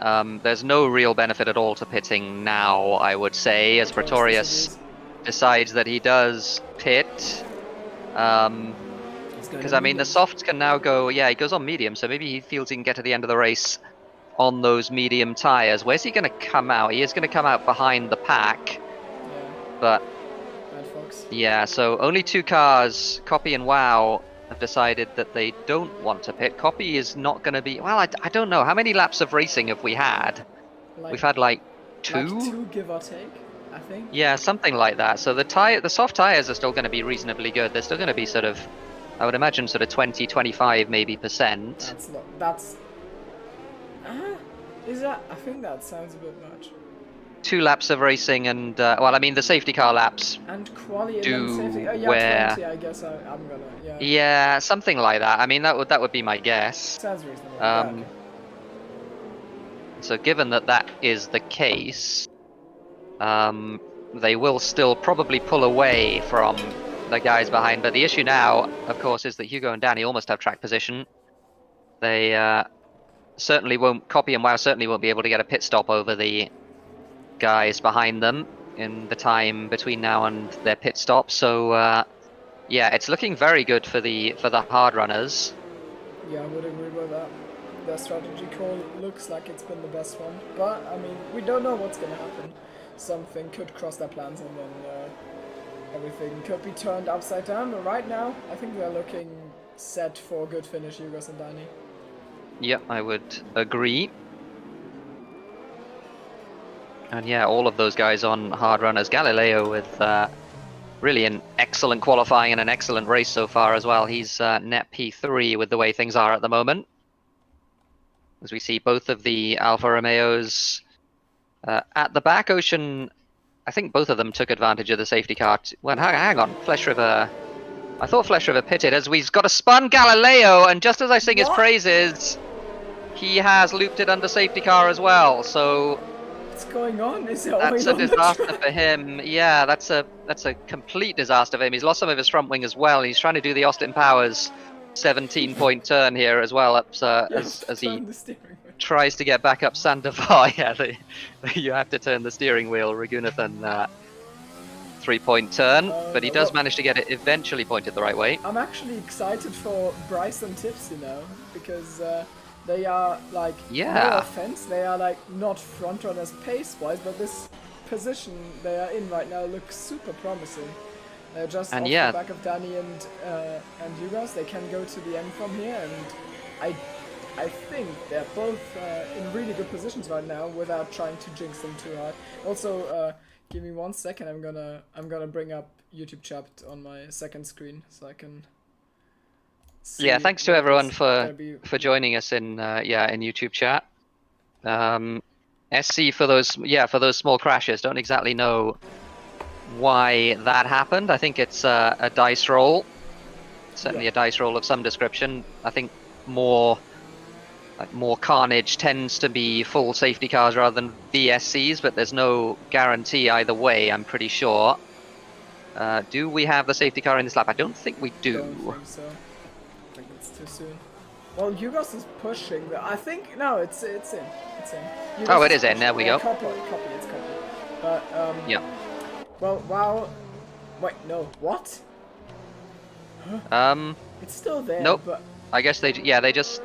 S5: There's no real benefit at all to pitting now, I would say, as Pretorius decides that he does pit. Because, I mean, the softs can now go... Yeah, he goes on medium, so maybe he feels he can get to the end of the race on those medium tyres. Where's he going to come out? He is going to come out behind the pack.
S4: Yeah.
S5: But,
S4: Bad Fox.
S5: yeah, so only 2 cars, Copy and WoW, have decided that they don't want to pit. Copy is not going to be... Well, I don't know. How many laps of racing have we had? We've had, like, 2?
S4: Like 2, give or take, I think.
S5: Yeah, something like that. So the soft tyres are still going to be reasonably good. They're still going to be sort of, I would imagine, sort of 20, 25 maybe %.
S4: That's not... That's... is that... I think that sounds a bit much.
S5: 2 laps of racing and, well, I mean, the safety car laps.
S4: And quality and
S5: Do
S4: then safety... yeah,
S5: where-
S4: 20, I guess I'm gonna... Yeah.
S5: Yeah, something like that. I mean, that would be my guess.
S4: Sounds reasonable.
S5: Um, So given that is the case, they will still probably pull away from the guys behind. But the issue now, of course, is that Hugo and Danny almost have track position. They certainly won't... Copy and WoW certainly won't be able to get a pit stop over the guys behind them in the time between now and their pit stop. So yeah, it's looking very good for the hard runners.
S4: Yeah, I would agree with that. Their strategy call looks like it's been the best one. But, I mean, we don't know what's going to happen. Something could cross their plans and then everything could be turned upside down. But right now, I think they're looking set for a good finish, Yugos and Danny.
S5: Yep, I would agree. And yeah, all of those guys on hard runners. Galileo with really an excellent qualifying and an excellent race so far as well. He's net P3 with the way things are at the moment. As we see both of the Alfa Romeos at the back. Ocean, I think both of them took advantage of the safety car. Well, hang on, Flesh River. I thought Flesh River pitted as we've got a spun Galileo, and just as I sing his praises, he has looped it under safety car as well. So
S4: what's going on? Is it
S5: that's
S4: always
S5: a
S4: on the
S5: disaster
S4: track?
S5: for him. Yeah, that's a complete disaster for him. He's lost some of his front wing as well. He's trying to do the Austin Powers 17-point turn here as well, as he
S4: Turn the steering wheel.
S5: tries to get back up Sandoval. Yeah, you have to turn the steering wheel, Raghunathan. 3-point turn, but he does manage to get it eventually pointed the right way.
S4: I'm actually excited for Bryce and Tips, you know, because they are like, no offense, they are like not front runners pace-wise, but this position they are in right now looks super promising. They're just off the back of Danny and you guys. They can go to the end from here, and I think they're both in really good positions right now without trying to jinx them too hard. Also, give me 1 second. I'm gonna bring up YouTube chat on my second screen so I can.
S5: Yeah, thanks to everyone for joining us in in YouTube chat. SC for those small crashes. Don't exactly know why that happened. I think it's a dice roll. Certainly a dice roll of some description. I think more carnage tends to be full safety cars rather than VSCs, but there's no guarantee either way, I'm pretty sure. Do we have the safety car in this lap? I don't think we do.
S4: I don't think so. I think it's too soon. Well, Yugos is pushing. I think no, it's in. It's in.
S5: Oh, it is in. There we go.
S4: Copy. It's copy. But
S5: yeah.
S4: Well, wow. Wait, no. What? It's still there.
S5: Nope.
S4: But
S5: I guess they just.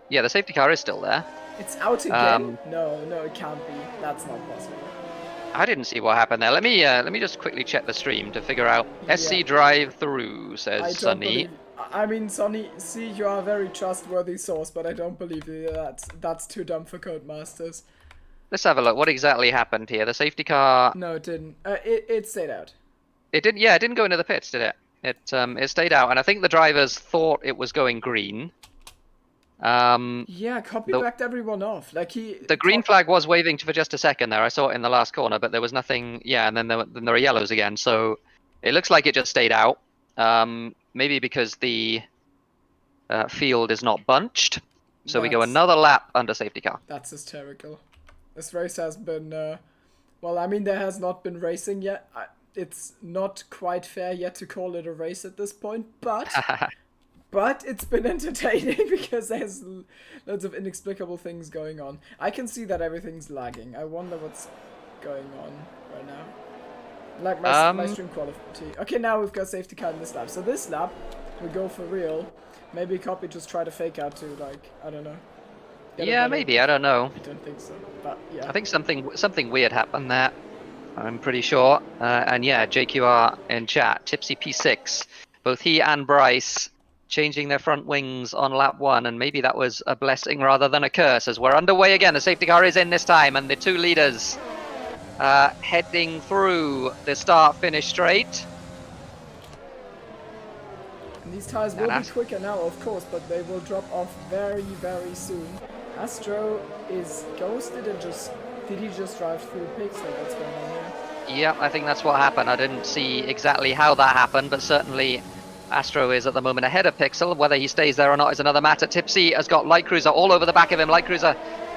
S5: Yeah, the safety car is still there.
S4: It's out again. No, it can't be. That's not possible.
S5: I didn't see what happened there. Let me just quickly check the stream to figure out. SC drive through, says Sunny.
S4: I mean, Sonny, see, you are a very trustworthy source, but I don't believe you. That's too dumb for Codemasters.
S5: Let's have a look. What exactly happened here? The safety car.
S4: No, it didn't. It stayed out.
S5: It didn't. Yeah, it didn't go into the pits, did it? It stayed out, and I think the drivers thought it was going green.
S4: Yeah, backed everyone off. Like
S5: the green flag was waving for just a second there. I saw it in the last corner, but there was nothing. Yeah, and then there were yellows again. So it looks like it just stayed out. Maybe because the field is not bunched. So we go another lap under safety car.
S4: That's hysterical. This race has been, well, I mean, there has not been racing yet. It's not quite fair yet to call it a race at this point, but it's been entertaining because there's loads of inexplicable things going on. I can see that everything's lagging. I wonder what's going on right now. Like my stream quality. Okay, now we've got safety car in this lap. So this lap, we go for real. Maybe Copy just try to fake out to, like, I don't know.
S5: Yeah, maybe. I don't know.
S4: I don't think so. But yeah.
S5: I think something weird happened there. I'm pretty sure. And yeah, JQR in chat. Tipsy P6. Both he and Bryce changing their front wings on lap 1, and maybe that was a blessing rather than a curse, as we're underway again. The safety car is in this time, and the two leaders heading through the start-finish straight.
S4: And these tires will be quicker now, of course, but they will drop off very, very soon. Astro is ghosted and did he just drive through pigs? Like, what's going on here?
S5: Yeah, I think that's what happened. I didn't see exactly how that happened, but certainly Astro is at the moment ahead of Pixel. Whether he stays there or not is another matter. Tipsy has got Light Cruiser all over the back of him. Light Cruiser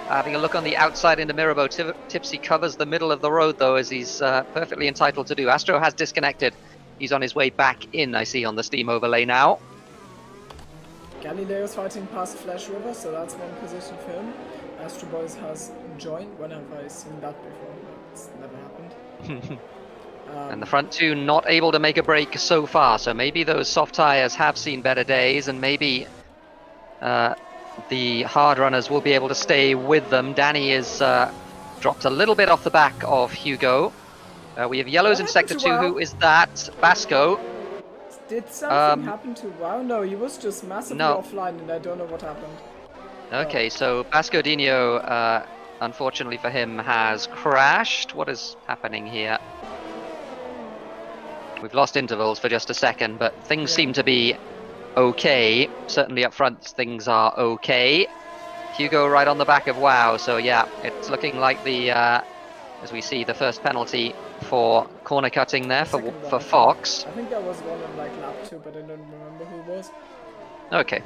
S5: having a look on the outside into Mirabeau. Tipsy covers the middle of the road, though, as he's perfectly entitled to do. Astro has disconnected. He's on his way back in, I see, on the Steam overlay now.
S4: Galileo's fighting past Flash River, so that's one position for him. Astro Boys has joined. When have I seen that before? It's never happened.
S5: And the front two not able to make a break so far, so maybe those soft tires have seen better days, and maybe the hard runners will be able to stay with them. Danny is dropped a little bit off the back of Hugo. We have yellows in sector 2. Who is that? Basco.
S4: Did something happen to Wow? No, he was just massively offline, and I don't know what happened.
S5: Okay, so Basco Dino unfortunately for him, has crashed. What is happening here? We've lost intervals for just a second, but things seem to be okay. Certainly up front, things are okay. Hugo right on the back of WoW, so yeah, it's looking like the, as we see, the first penalty for corner cutting there for Fox.
S4: I think there was one in like lap 2, but I don't remember who it was.
S5: Okay.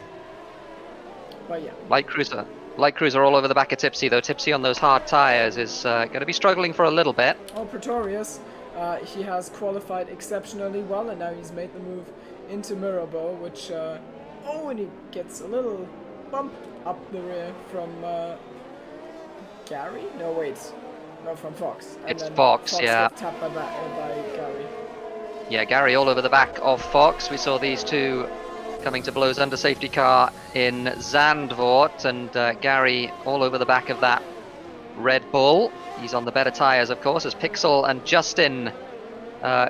S4: But yeah.
S5: Light cruiser all over the back of Tipsy, though. Tipsy on those hard tyres is going to be struggling for a little bit.
S4: Oh, Pretorius, he has qualified exceptionally well, and now he's made the move into Mirabeau, which, and he gets a little bump up the rear from Gary? No, wait. No, from Fox. And
S5: it's Fox, yeah.
S4: Gets tapped by Gary.
S5: Yeah, Gary all over the back of Fox. We saw these two coming to blows under safety car in Zandvoort, and Gary all over the back of that Red Bull. He's on the better tyres, of course, as Pixel and Justin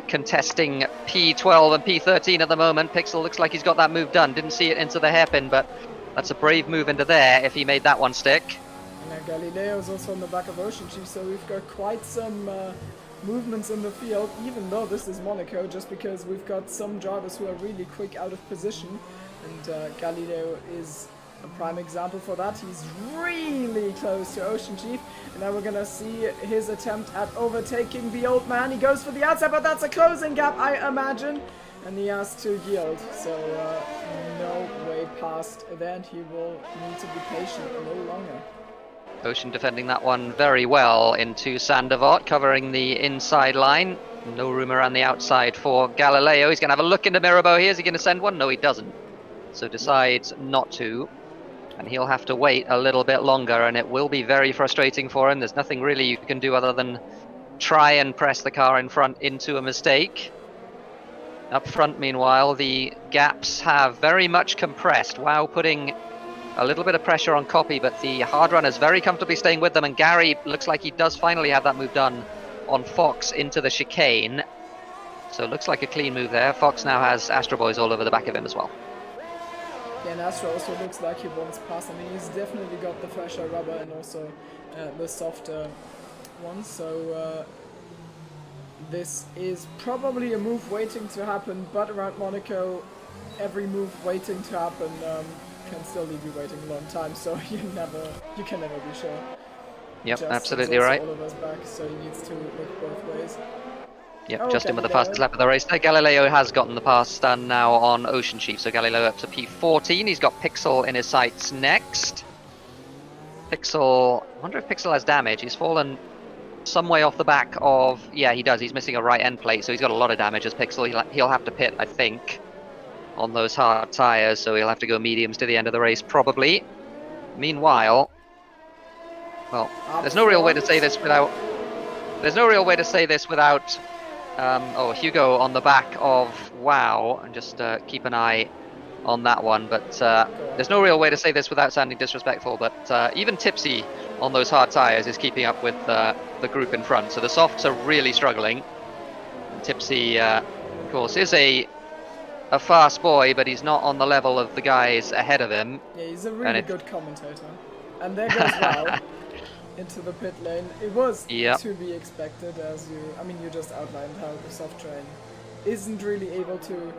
S5: contesting P12 and P13 at the moment. Pixel looks like he's got that move done. Didn't see it into the hairpin, but that's a brave move into there if he made that one stick.
S4: And Galileo's also on the back of Ocean Chief, so we've got quite some movements in the field, even though this is Monaco, just because we've got some drivers who are really quick out of position, and Galileo is a prime example for that. He's really close to Ocean Chief, and now we're gonna see his attempt at overtaking the old man. He goes for the outside, but that's a closing gap, I imagine, and he has to yield, so no way past there, and he will need to be patient a little longer.
S5: Ocean defending that one very well into Zandvoort, covering the inside line. No room around the outside for Galileo. He's going to have a look into Mirabeau here. Is he going to send one? No, he doesn't. So decides not to. And he'll have to wait a little bit longer, and it will be very frustrating for him. There's nothing really you can do other than try and press the car in front into a mistake. Up front, meanwhile, the gaps have very much compressed. WoW putting a little bit of pressure on Copy, but the hard runners very comfortably staying with them, and Gary looks like he does finally have that move done on Fox into the chicane. So it looks like a clean move there. Fox now has Astro Boys all over the back of him as well.
S4: Yeah, and Astro also looks like he wants past. I mean, he's definitely got the fresher rubber and also the softer one, so this is probably a move waiting to happen, but around Monaco, every move waiting to happen can still leave you waiting a long time, so you can never be sure.
S5: Yep,
S4: Justin's
S5: absolutely
S4: also
S5: right.
S4: all of us back, so he needs to look both ways.
S5: Yep,
S4: Oh,
S5: Justin with the
S4: Galileo.
S5: fastest lap of the race there. Galileo has gotten the pass done now on Ocean Chief, so Galileo up to P14. He's got Pixel in his sights next. Pixel, I wonder if Pixel has damage. He's fallen some way off the back of, yeah, he does. He's missing a right end plate, so he's got a lot of damage as Pixel. He'll have to pit, I think, on those hard tyres, so he'll have to go mediums to the end of the race, probably. Meanwhile, well, there's no real way to say this without... Hugo on the back of WoW, and just keep an eye on that one, but there's no real way to say this without sounding disrespectful, but even Tipsy on those hard tyres is keeping up with the group in front, so the softs are really struggling. And Tipsy, of course, is a fast boy, but he's not on the level of the guys ahead of him.
S4: Yeah, he's a really good commentator. And there goes WoW into the pit lane. It was to be expected, as you just outlined how the soft train isn't really able to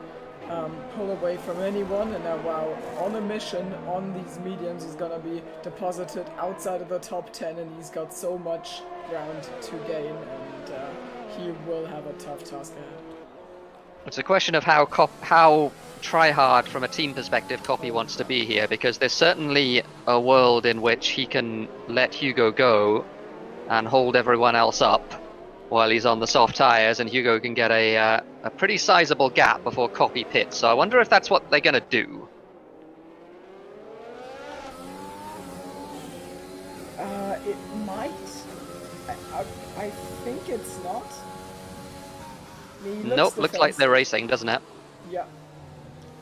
S4: pull away from anyone, and now WoW on a mission on these mediums is gonna be deposited outside of the top 10, and he's got so much ground to gain, and he will have a tough task ahead.
S5: It's a question of how try-hard from a team perspective Copy wants to be here, because there's certainly a world in which he can let Hugo go and hold everyone else up while he's on the soft tyres, and Hugo can get a pretty sizable gap before Copy pits. So I wonder if that's what they're going to do.
S4: It might. I think it's not.
S5: Nope, looks like they're racing, doesn't it?
S4: Yeah.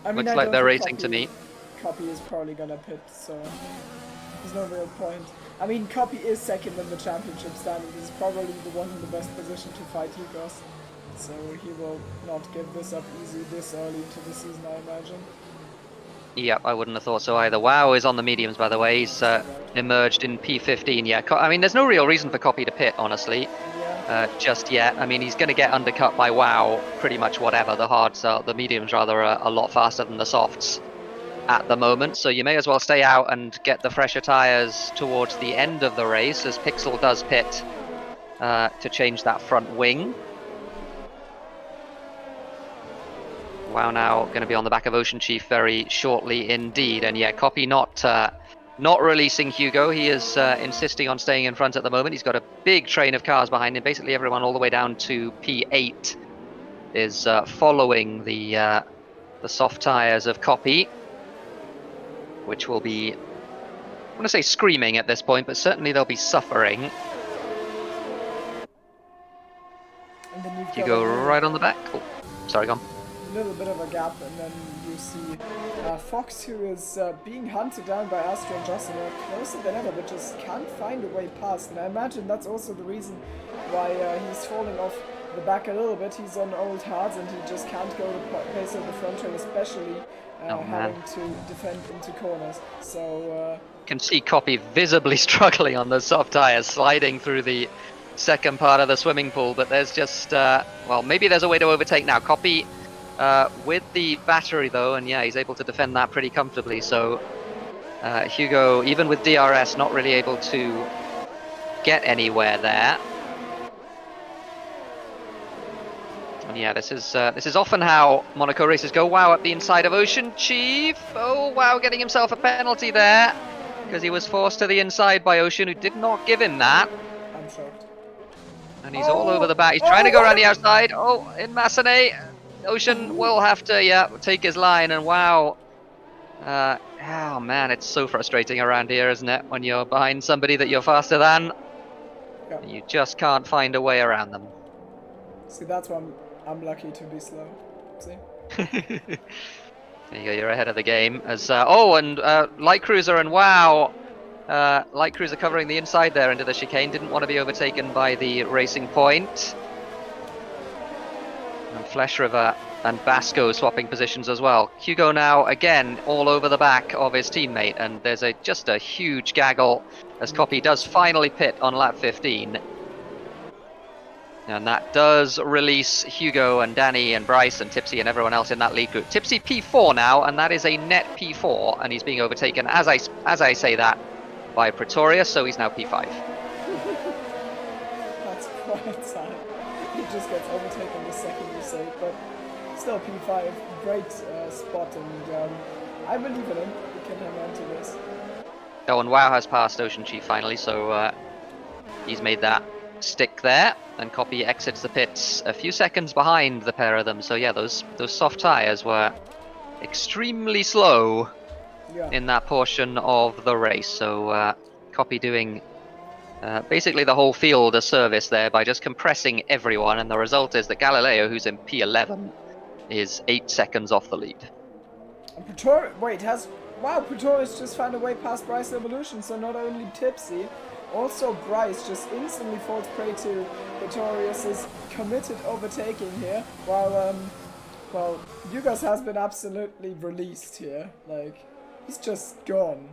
S4: I mean,
S5: looks like they're racing to me.
S4: Copy is probably gonna pit, so there's no real point. I mean, Copy is second in the championship standing. He's probably the one in the best position to fight Hugos, so he will not give this up easy this early into the season, I imagine.
S5: Yep, I wouldn't have thought so either. Wow is on the mediums, by the way. He's emerged in P15. Yeah, I mean, there's no real reason for Copy to pit, honestly, just yet. I mean, he's going to get undercut by Wow pretty much whatever. The hards, the mediums rather, are a lot faster than the softs at the moment. So you may as well stay out and get the fresher tyres towards the end of the race, as Pixel does pit to change that front wing. Wow, now going to be on the back of Ocean Chief very shortly indeed. And yeah, Copy not releasing Hugo. He is insisting on staying in front at the moment. He's got a big train of cars behind him. Basically everyone all the way down to P8 is following the soft tyres of Copy, which will be, I want to say screaming at this point, but certainly they'll be suffering.
S4: And then you've
S5: Hugo right on the back. Oh, sorry, go on.
S4: Little bit of a gap, and then you see Fox, who is being hunted down by Astro and Jocelyn, closer than ever, but just can't find a way past. And I imagine that's also the reason why he's falling off the back a little bit. He's on old hards, and he just can't go the pace of the front train, especially having to defend into corners. So
S5: you can see Copy visibly struggling on the soft tyres, sliding through the second part of the swimming pool. But there's just well, maybe there's a way to overtake now. Copy with the battery though, and yeah, he's able to defend that pretty comfortably. So Hugo, even with DRS, not really able to get anywhere there. And yeah, this is often how Monaco races go. Wow, up the inside of Ocean Chief. Oh wow, getting himself a penalty there because he was forced to the inside by Ocean, who did not give him that.
S4: I'm shocked.
S5: And he's all over the back. He's trying to go around the outside. Oh, in Massenet. Ocean will have to, take his line, and wow. Oh man, it's so frustrating around here, isn't it? When you're behind somebody that you're faster than, you just can't find a way around them.
S4: See, that's why I'm lucky to be slow. See?
S5: There you go, you're ahead of the game. As Light Cruiser and wow. Light Cruiser covering the inside there into the chicane. Didn't want to be overtaken by the Racing Point. And Flesh River and Basco swapping positions as well. Hugo now again all over the back of his teammate, and there's just a huge gaggle as Copy does finally pit on lap 15. And that does release Hugo and Danny and Bryce and Tipsy and everyone else in that lead group. Tipsy P4 now, and that is a net P4, and he's being overtaken as I say that by Pretorius, so he's now P5.
S4: That's quite sad. He just gets overtaken the second you say, but still P5, great spot, and I believe in him. He can hang on to this.
S5: Oh, and Wow has passed Ocean Chief finally, so he's made that stick there, and Copy exits the pits a few seconds behind the pair of them. So yeah, those soft tyres were extremely slow in that portion of the race. So Copy doing basically the whole field a service there by just compressing everyone, and the result is that Galileo, who's in P11, is 8 seconds off the lead.
S4: And Pretorius just found a way past Bryce Evolution, so not only Tipsy, also Bryce just instantly falls prey to Pretorius's committed overtaking here, while Hugo's has been absolutely released here. Like, he's just gone.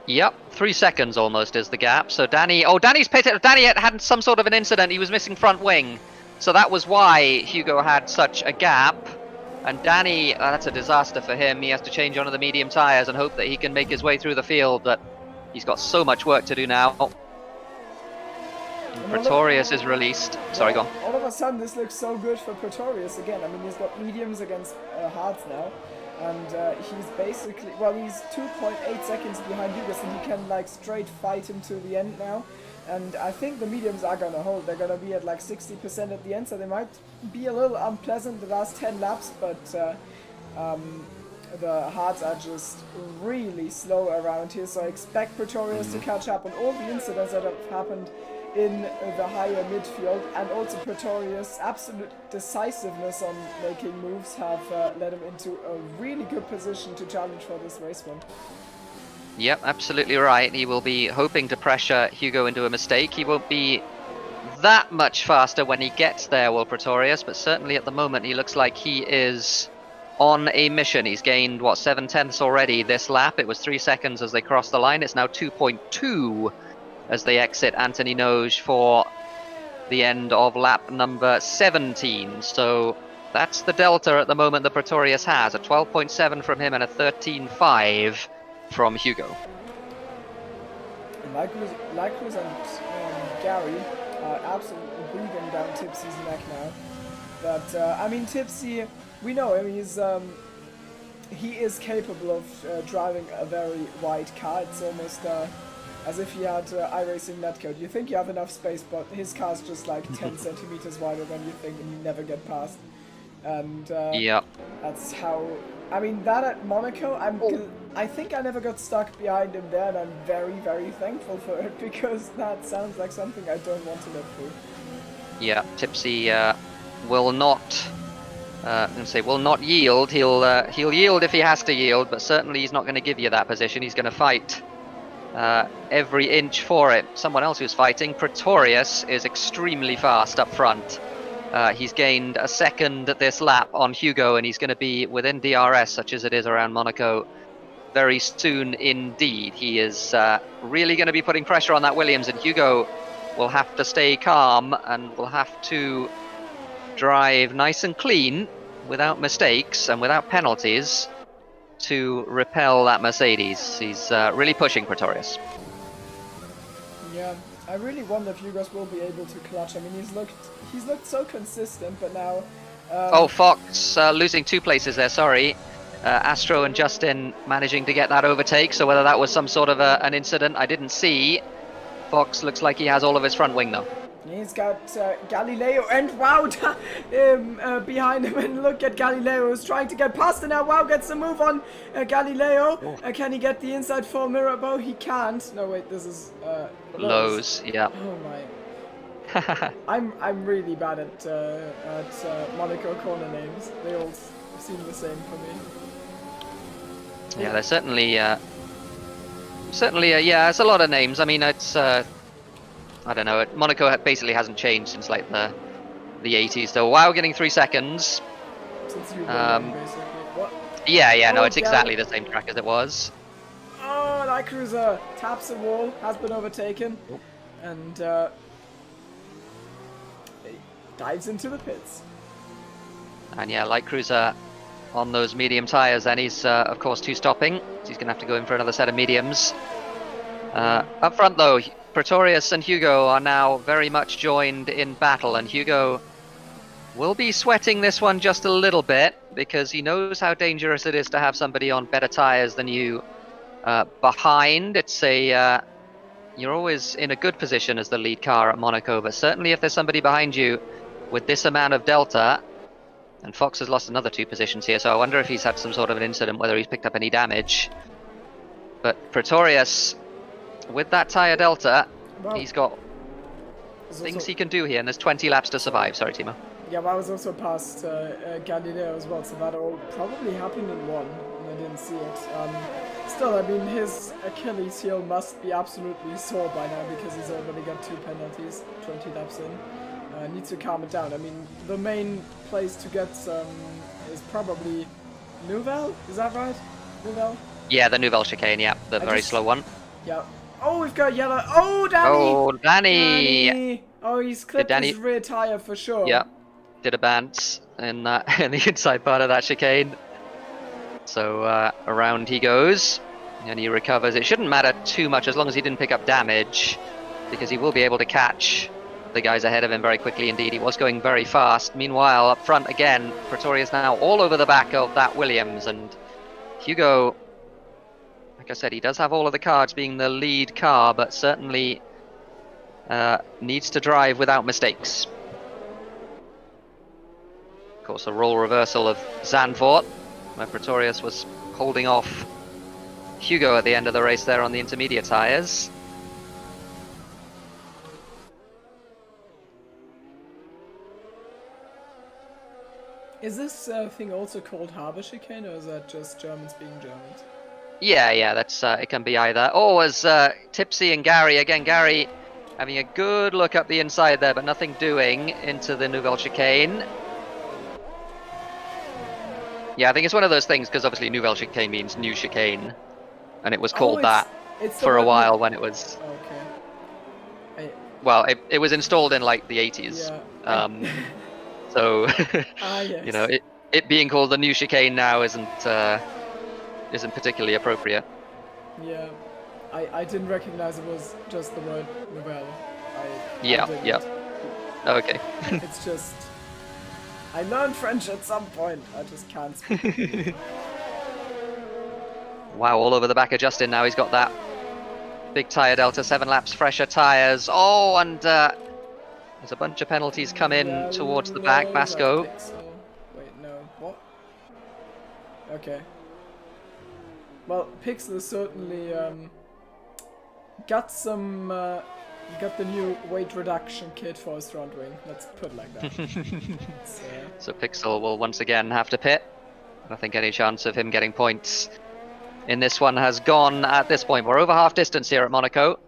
S5: Yep, 3 seconds almost is the gap. So Danny's pitted. Danny had some sort of an incident. He was missing front wing, so that was why Hugo had such a gap. And Danny, that's a disaster for him. He has to change onto the medium tyres and hope that he can make his way through the field, but he's got so much work to do now. Pretorius is released. Sorry, go on.
S4: All of a sudden, this looks so good for Pretorius again. I mean, he's got mediums against hards now. And he's basically, he's 2.8 seconds behind Hugo, and he can like straight fight him to the end now. And I think the mediums are gonna hold. They're gonna be at like 60% at the end, so they might be a little unpleasant the last 10 laps, but the hards are just really slow around here, so I expect Pretorius to catch up on all the incidents that have happened in the higher midfield, and also Pretorius' absolute decisiveness on making moves have led him into a really good position to challenge for this race one.
S5: Yep, absolutely right. He will be hoping to pressure Hugo into a mistake. He won't be that much faster when he gets there, will Pretorius, but certainly at the moment he looks like he is on a mission. He's gained, what, 7/10 already this lap. It was 3 seconds as they crossed the line. It's now 2.2 as they exit Anthony Noge for the end of lap number 17. So that's the delta at the moment that Pretorius has, a 12.7 from him and a 13.5 from Hugo.
S4: Lycruz and Gary are absolutely breathing down Tipsy's neck now. But I mean, Tipsy, we know him. He is capable of driving a very wide car. It's almost as if he had iRacing netcode. You think you have enough space, but his car's just like 10 centimeters wider than you think, and you never get past. And that's how. I mean, that at Monaco, I think I never got stuck behind him there, and I'm very, very thankful for it, because that sounds like something I don't want to live through.
S5: Yeah, Tipsy will not. I'm going to say will not yield. He'll yield if he has to yield, but certainly he's not going to give you that position. He's going to fight every inch for it. Someone else who's fighting, Pretorius, is extremely fast up front. He's gained a second this lap on Hugo, and he's going to be within DRS, such as it is around Monaco, very soon indeed. He is really going to be putting pressure on that Williams, and Hugo will have to stay calm and will have to drive nice and clean without mistakes and without penalties to repel that Mercedes. He's really pushing Pretorius.
S4: Yeah, I really wonder if Hugos will be able to clutch. I mean, he's looked so consistent, but now...
S5: oh, Fox losing 2 places there, sorry. Astro and Justin managing to get that overtake, so whether that was some sort of an incident I didn't see. Fox looks like he has all of his front wing though.
S4: He's got Galileo, and wow, behind him, and look at Galileo, who's trying to get past, and now wow, gets a move on Galileo. Can he get the inside 4 mirror bow? He can't. No, wait, this is
S5: Lowe's, yeah.
S4: Oh my. I'm really bad at Monaco corner names. They all seem the same for me.
S5: Yeah, there's certainly yeah, it's a lot of names. I mean, it's I don't know. Monaco basically hasn't changed since like the 80s. So wow, getting 3 seconds.
S4: Since you basically. What?
S5: Yeah, no,
S4: Oh,
S5: it's exactly the same track as it was.
S4: Oh, that cruiser taps the wall, has been overtaken, and dives into the pits.
S5: And yeah, light cruiser on those medium tyres, then he's of course 2-stopping, so he's gonna have to go in for another set of mediums. Up front though, Pretorius and Hugo are now very much joined in battle, and Hugo will be sweating this one just a little bit because he knows how dangerous it is to have somebody on better tyres than you behind. It's you're always in a good position as the lead car at Monaco, but certainly if there's somebody behind you with this amount of delta, and Fox has lost another 2 positions here, so I wonder if he's had some sort of an incident, whether he's picked up any damage. But Pretorius, with that tyre delta,
S4: Wow.
S5: he's got things he can do here, and there's 20 laps to survive. Sorry, Timo.
S4: Yeah, but I was also past Galileo as well, so that all probably happened in one, and I didn't see it. Still, I mean, his Achilles heel must be absolutely sore by now because he's already got 2 penalties, 20 laps in. Needs to calm it down. I mean, the main place to get some is probably Nouvelle, is that right? Nouvelle?
S5: Yeah, the Nouvelle chicane, yeah, the very slow one.
S4: Yeah. Oh, we've got yellow. Oh, Danny!
S5: Oh, Danny!
S4: Oh, he's clipped
S5: Danny...
S4: his rear tyre for sure.
S5: Yeah, did a bounce in the inside part of that chicane. So around he goes, and he recovers. It shouldn't matter too much as long as he didn't pick up damage, because he will be able to catch the guys ahead of him very quickly indeed. He was going very fast. Meanwhile, up front again, Pretorius now all over the back of that Williams, and Hugo, like I said, he does have all of the cards being the lead car, but certainly needs to drive without mistakes. Of course, a role reversal of Zandvoort, where Pretorius was holding off Hugo at the end of the race there on the intermediate tyres.
S4: Is this thing also called Harbour Chicane, or is that just Germans being Germans?
S5: Yeah, that's it can be either. Oh, as Tipsy and Gary, again, Gary having a good look up the inside there, but nothing doing into the Nouvelle chicane. Yeah, I think it's one of those things because obviously Nouvelle Chicane means new chicane, and it was called that
S4: it's the
S5: for a
S4: one
S5: while when it was.
S4: Okay.
S5: Well, it was installed in like the 80s.
S4: Yeah.
S5: So
S4: Yes.
S5: you know, it being called the new chicane now isn't particularly appropriate.
S4: Yeah. I didn't recognize it was just the word Nouvelle.
S5: Yeah,
S4: I didn't.
S5: yeah. Okay.
S4: It's just I learned French at some point. I just can't speak.
S5: Wow, all over the back of Justin now. He's got that big tyre delta, 7 laps fresher tyres. Oh, and there's a bunch of penalties come in towards the back. Basco.
S4: Wait, no. What? Okay. Well, Pixel certainly got some got the new weight reduction kit for his front wing. Let's put it like that.
S5: So Pixel will once again have to pit. I don't think any chance of him getting points in this one has gone at this point. We're over half distance here at Monaco.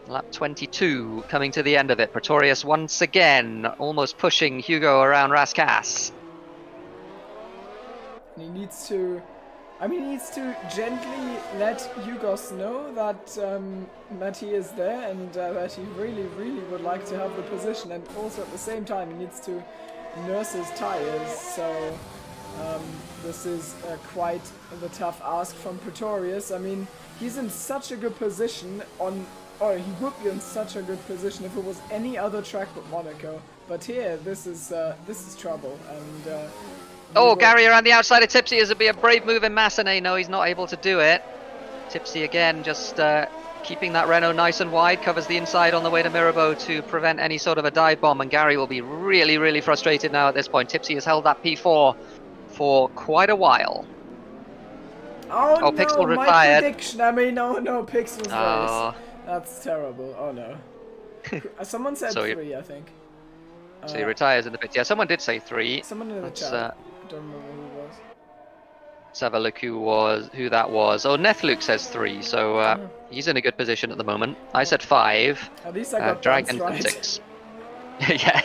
S5: Lap 22 coming to the end of it. Pretorius once again almost pushing Hugo around Rascasse.
S4: He needs to gently let Hugos know that he is there and that he really, really would like to have the position, and also at the same time he needs to nurse his tires. So this is quite the tough ask from Pretorius. I mean, he's in such a good position or he would be in such a good position if it was any other track but Monaco. But here, this is trouble. And
S5: oh, Gary around the outside of Tipsy. As it'd be a brave move in Massenet. No, he's not able to do it. Tipsy again, just keeping that Renault nice and wide. Covers the inside on the way to Mirabeau to prevent any sort of a dive bomb. And Gary will be really, really frustrated now at this point. Tipsy has held that P4 for quite a while.
S4: Oh no,
S5: Pixel
S4: my
S5: retired.
S4: prediction. I mean, no, Pixel's race. That's terrible. Oh no. Someone said
S5: So
S4: 3, I think.
S5: So he retires in the pits. Yeah, someone did say 3.
S4: Someone in the chat. I don't remember who it was.
S5: Let's have a look who that was. Oh, Nethluke says 3, so he's in a good position at the moment. I said 5.
S4: At least I got
S5: Dragon
S4: right.
S5: 6. Yeah.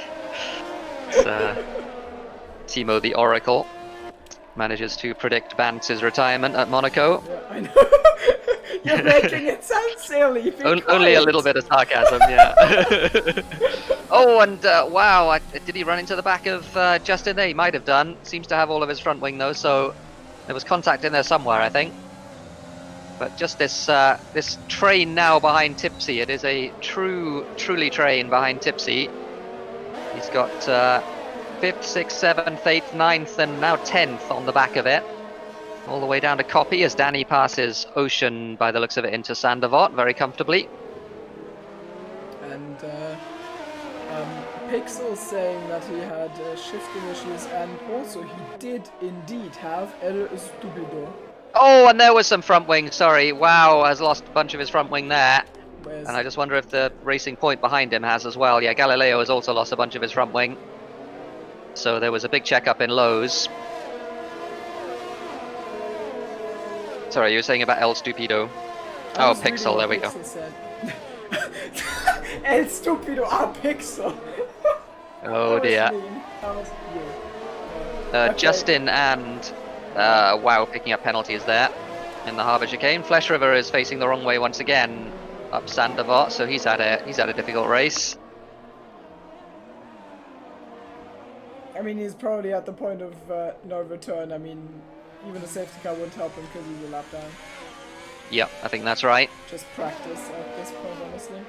S5: It's, Timo the Oracle manages to predict Bantz's retirement at Monaco.
S4: Yeah, I know. You're making it sound silly.
S5: Only a little bit of sarcasm, yeah. Oh, and wow, did he run into the back of Justin there? He might have done. Seems to have all of his front wing though, so there was contact in there somewhere, I think. But just this train now behind Tipsy. It is a truly train behind Tipsy. He's got 5th, 6th, 7th, 8th, 9th, and now 10th on the back of it. All the way down to Copy as Danny passes Ocean, by the looks of it, into Sandavot very comfortably.
S4: And Pixel saying that he had shifting issues, and also he did indeed have El Stupido.
S5: Oh, and there was some front wing, sorry. Wow, has lost a bunch of his front wing there. And I just wonder if the Racing Point behind him has as well. Yeah, Galileo has also lost a bunch of his front wing. So there was a big checkup in Lowe's. Sorry, you were saying about El Stupido. Oh, Pixel, there we go.
S4: El Stupido, Pixel.
S5: Oh dear.
S4: Okay.
S5: Justin and Wow picking up penalties there in the Harbour chicane. Flesh River is facing the wrong way once again up Sandavot, so he's had a difficult race.
S4: I mean, he's probably at the point of no return. I mean, even a safety car wouldn't help him because he's a lap down.
S5: Yep, I think that's right.
S4: Just practice at this point, honestly.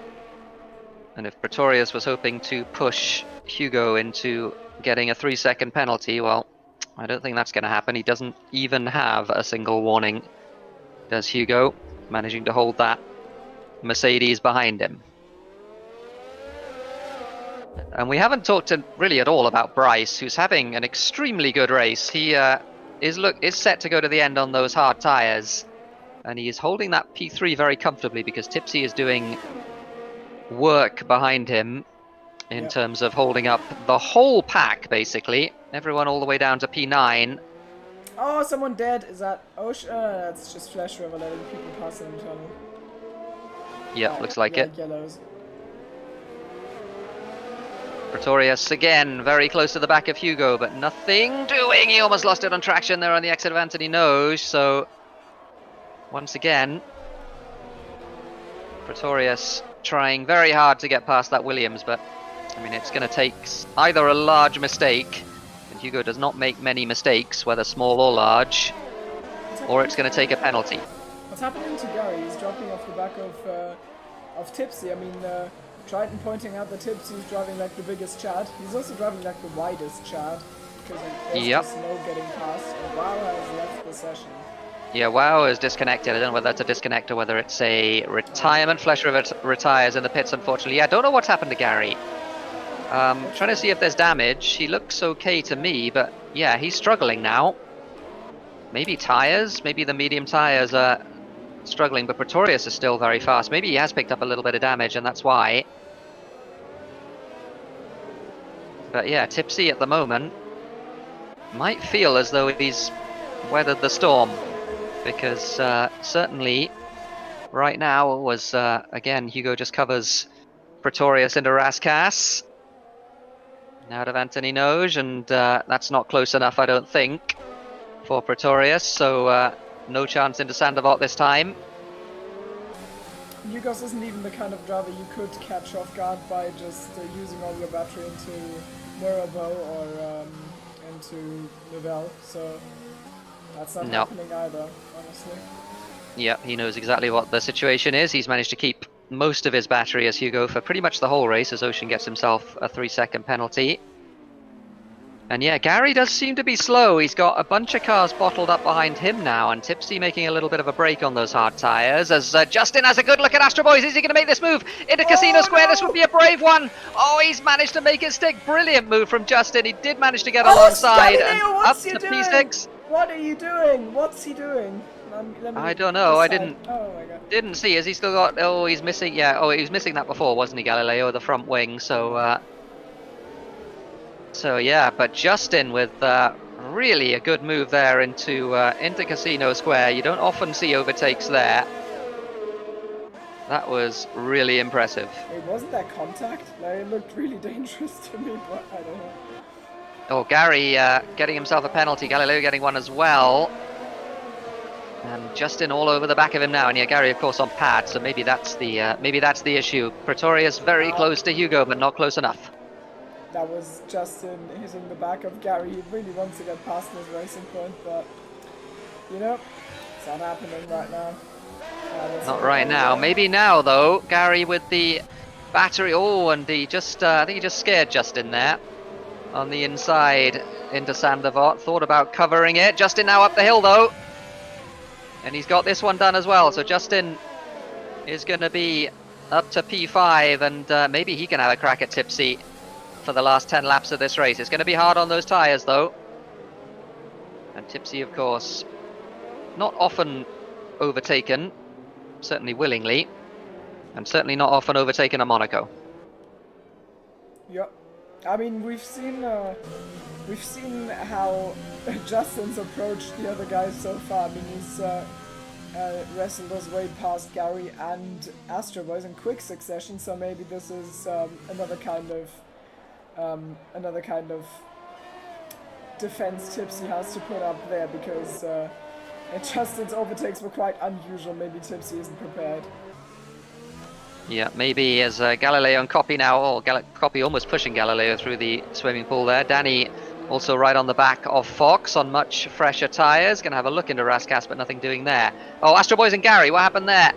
S5: And if Pretorius was hoping to push Hugo into getting a 3-second penalty, well, I don't think that's going to happen. He doesn't even have a single warning, does Hugo, managing to hold that Mercedes behind him. And we haven't talked really at all about Bryce, who's having an extremely good race. He is set to go to the end on those hard tyres, and he is holding that P3 very comfortably because Tipsy is doing work behind him in terms of holding up the whole pack, basically. Everyone all the way down to P9.
S4: Oh, someone dead. Is that Ocean? That's just Flash River letting people pass in the tunnel.
S5: Yeah, looks like it.
S4: Yellows.
S5: Pretorius again, very close to the back of Hugo, but nothing doing. He almost lost it on traction there on the exit of Anthony Noge. So once again, Pretorius trying very hard to get past that Williams, but I mean, it's going to take either a large mistake, and Hugo does not make many mistakes, whether small or large, or it's going to take a penalty.
S4: What's happening to Gary? He's dropping off the back of Tipsy. I mean, Triton pointing out that Tipsy's driving like the biggest Chad. He's also driving like the widest Chad, because there's just no getting past. And Wow has left the session.
S5: Yeah, Wow is disconnected. I don't know whether that's a disconnect or whether it's a retirement. Flesher retires in the pits, unfortunately. Yeah, I don't know what's happened to Gary. Trying to see if there's damage. He looks okay to me, but yeah, he's struggling now. Maybe tires? Maybe the medium tires are struggling, but Pretorius is still very fast. Maybe he has picked up a little bit of damage, and that's why. But yeah, Tipsy at the moment might feel as though he's weathered the storm, because certainly right now was again, Hugo just covers Pretorius into Rascasse out of Anthony Noge, and that's not close enough, I don't think, for Pretorius, so no chance into Sandoval this time.
S4: Yugos isn't even the kind of driver you could catch off guard by just using all your battery into Mirabeau or into Novell, so that's not happening either, honestly.
S5: Yeah, he knows exactly what the situation is. He's managed to keep most of his battery as Hugo for pretty much the whole race, as Ocean gets himself a 3-second penalty. And yeah, Gary does seem to be slow. He's got a bunch of cars bottled up behind him now, and Tipsy making a little bit of a break on those hard tyres. As Justin has a good look at Astro Boys. Is he going to make this move into Casino Square? No! This would be a brave one. Oh, he's managed to make it stick. Brilliant move from Justin. He did manage to get alongside and up to P6.
S4: What are you doing? What's he doing?
S5: I don't know. I
S4: Oh my God.
S5: didn't see. Has he still got? Oh, he's missing. Yeah. Oh, he was missing that before, wasn't he, Galileo? The front wing. So. So yeah, but Justin with really a good move there into Casino Square. You don't often see overtakes there. That was really impressive.
S4: Wait, wasn't that contact? Like, it looked really dangerous to me, but I don't know.
S5: Oh, Gary getting himself a penalty. Galileo getting one as well. And Justin all over the back of him now. And yeah, Gary of course on pad, so maybe that's the issue. Pretorius very close to Hugo, but not close enough.
S4: That was Justin hitting the back of Gary. He really wants to get past this racing point, but you know, it's not happening right now.
S5: Not right now. Maybe now though. Gary with the battery. Oh, and he just I think he just scared Justin there on the inside into Sandavot. Thought about covering it. Justin now up the hill though, and he's got this one done as well. So Justin is going to be up to P5, and maybe he can have a crack at Tipsy for the last 10 laps of this race. It's going to be hard on those tyres though. And Tipsy, of course, not often overtaken, certainly willingly, and certainly not often overtaken at Monaco.
S4: Yep. I mean, we've seen how Justin's approached the other guys so far. I mean, he's wrestled his way past Gary and Astro Boys in quick succession, so maybe this is another kind of defense Tipsy has to put up there, because Justin's overtakes were quite unusual. Maybe Tipsy isn't prepared.
S5: Yeah, maybe as Galileo and Copy now. Oh, Copy almost pushing Galileo through the swimming pool there. Danny also right on the back of Fox on much fresher tyres. Going to have a look into Rascasse, but nothing doing there. Oh, Astro Boys and Gary, what happened there?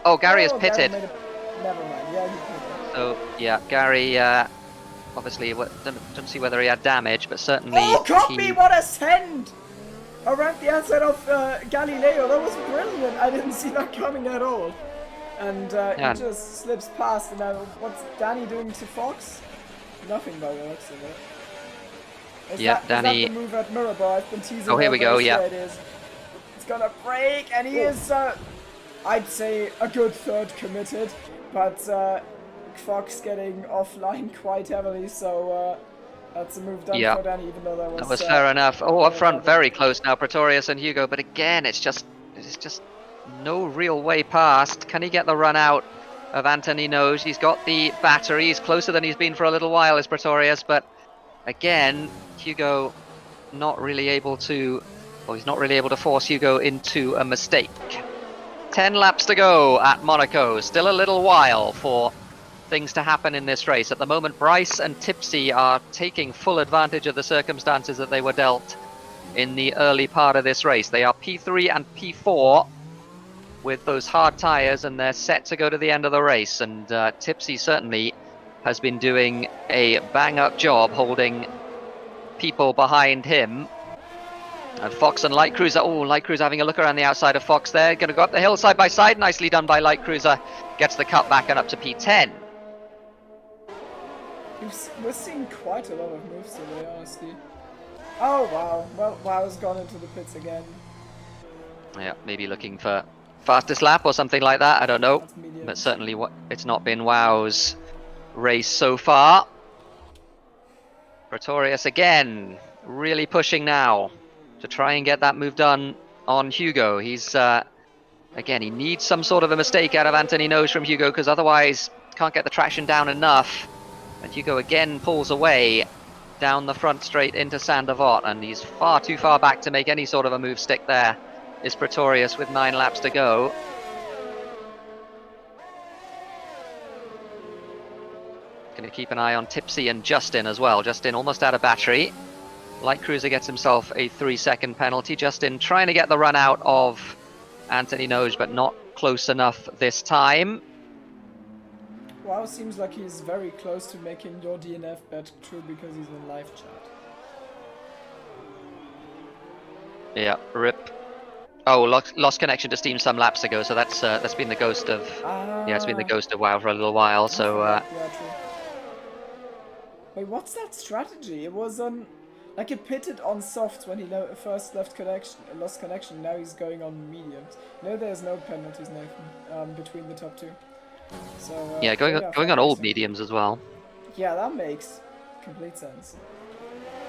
S5: Oh, Gary has pitted.
S4: Never mind. Yeah, he pitted.
S5: So, yeah, Gary... obviously, don't see whether he had damage, but certainly...
S4: Oh, Copy, what a send! Around the outside of Galileo, that was brilliant. I didn't see that coming at all. And he just slips past, and now what's Danny doing to Fox? Nothing by the looks of it.
S5: Danny...
S4: Is that the move at Mirabeau? I've been teasing.
S5: Oh, here we go, yeah.
S4: It is. It's gonna break, and he is, I'd say, a good third committed, but Fox getting offline quite heavily, so that's a move done for Danny, even though that was
S5: fair enough. Oh, up front, very close now, Pretorius and Hugo, but again, it's just no real way past. Can he get the run out? of Anthony knows. He's got the battery. He's closer than he's been for a little while, is Pretorius. But again, Hugo not really able to, well, he's not really able to force Hugo into a mistake. 10 laps to go at Monaco. Still a little while for things to happen in this race. At the moment, Bryce and Tipsy are taking full advantage of the circumstances that they were dealt in the early part of this race. They are P3 and P4 with those hard tyres, and they're set to go to the end of the race. And Tipsy certainly has been doing a bang-up job holding people behind him. And Fox and Light Cruiser, oh, Light Cruiser having a look around the outside of Fox there. Going to go up the hill side by side. Nicely done by Light Cruiser. Gets the cut back and up to P10.
S4: We're seeing quite a lot of moves today, honestly. Oh, wow. Well, Wow's gone into the pits again.
S5: Yeah, maybe looking for fastest lap or something like that. I don't know.
S4: That's medium.
S5: But certainly it's not been Wow's race so far. Pretorius again, really pushing now to try and get that move done on Hugo. He's, again, he needs some sort of a mistake out of Anthony Nose from Hugo, because otherwise can't get the traction down enough. And Hugo again pulls away down the front straight into Sandavot, and he's far too far back to make any sort of a move stick there, is Pretorius with 9 laps to go. Going to keep an eye on Tipsy and Justin as well. Justin almost out of battery. Light Cruiser gets himself a 3-second penalty. Justin trying to get the run out of Anthony Nose, but not close enough this time.
S4: Wow seems like he's very close to making your DNF bet true because he's in live chat.
S5: Yeah, rip. Oh, lost connection to Steam some laps ago, so that's been the ghost of yeah, it's been the ghost of WoW for a little while. So
S4: yeah, true. Wait, what's that strategy? It was on, like, it pitted on softs when he first lost connection. Now he's going on mediums. No, there's no penalties, Nathan, between the top two. So
S5: yeah, going on old mediums as well.
S4: Yeah, that makes complete sense.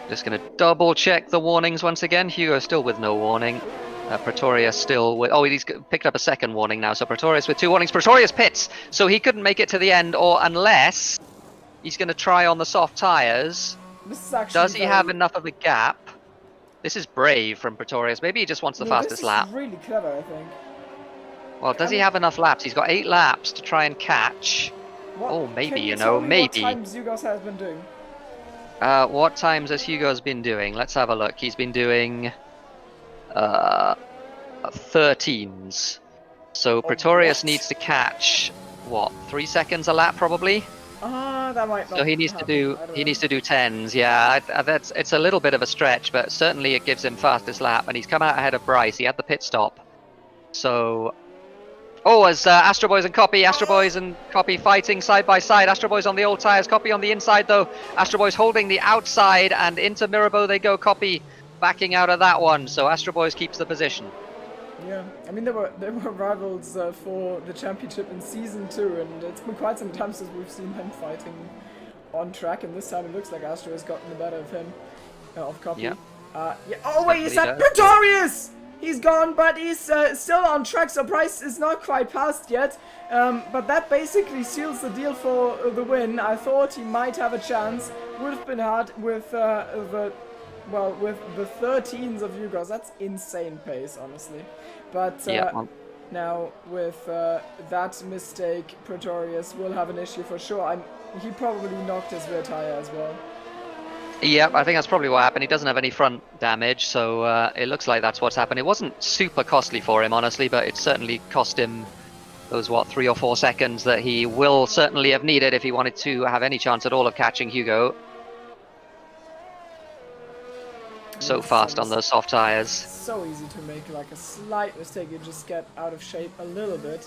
S5: Just going to double check the warnings once again. Hugo still with no warning. Pretorius still with... Oh, he's picked up a second warning now. So Pretorius with 2 warnings. Pretorius pits, so he couldn't make it to the end, or unless he's going to try on the soft tyres.
S4: This is actually
S5: Does he have enough of a gap? This is brave from Pretorius. Maybe he just wants the fastest lap.
S4: This is really clever, I think.
S5: Well, does he have enough laps? He's got 8 laps to try and catch. Oh, maybe, you know, maybe.
S4: What times Hugo's has been doing?
S5: What times has Hugo's been doing? Let's have a look. He's been doing 13s. So Pretorius needs to catch what, 3 seconds a lap probably.
S4: That might not.
S5: So he needs
S4: happen.
S5: to do 10s. Yeah, it's a little bit of a stretch, but certainly it gives him fastest lap, and he's come out ahead of Bryce. He had the pit stop. So. Oh, as Astro Boys and Copy fighting side by side. Astro Boys on the old tyres, Copy on the inside though. Astro Boys holding the outside, and into Mirabeau they go. Copy backing out of that one, so Astro Boys keeps the position.
S4: Yeah, I mean they were rivals for the championship in season 2, and it's been quite some time since we've seen them fighting on track, and this time it looks like Astro has gotten the better of him, of Copy.
S5: Yeah.
S4: Yeah. Oh wait, is that Pretorius? He's gone, but he's still on track, so Price is not quite past yet. But that basically seals the deal for the win. I thought he might have a chance. Would have been hard with the 13s of Yugos. That's insane pace, honestly. But now with that mistake, Pretorius will have an issue for sure. He probably knocked his rear tire as well.
S5: Yep, I think that's probably what happened. He doesn't have any front damage, so it looks like that's what's happened. It wasn't super costly for him, honestly, but it certainly cost him those, 3 or 4 seconds that he will certainly have needed if he wanted to have any chance at all of catching Hugo. So fast on those soft tyres.
S4: So easy to make like a slight mistake. You just get out of shape a little bit.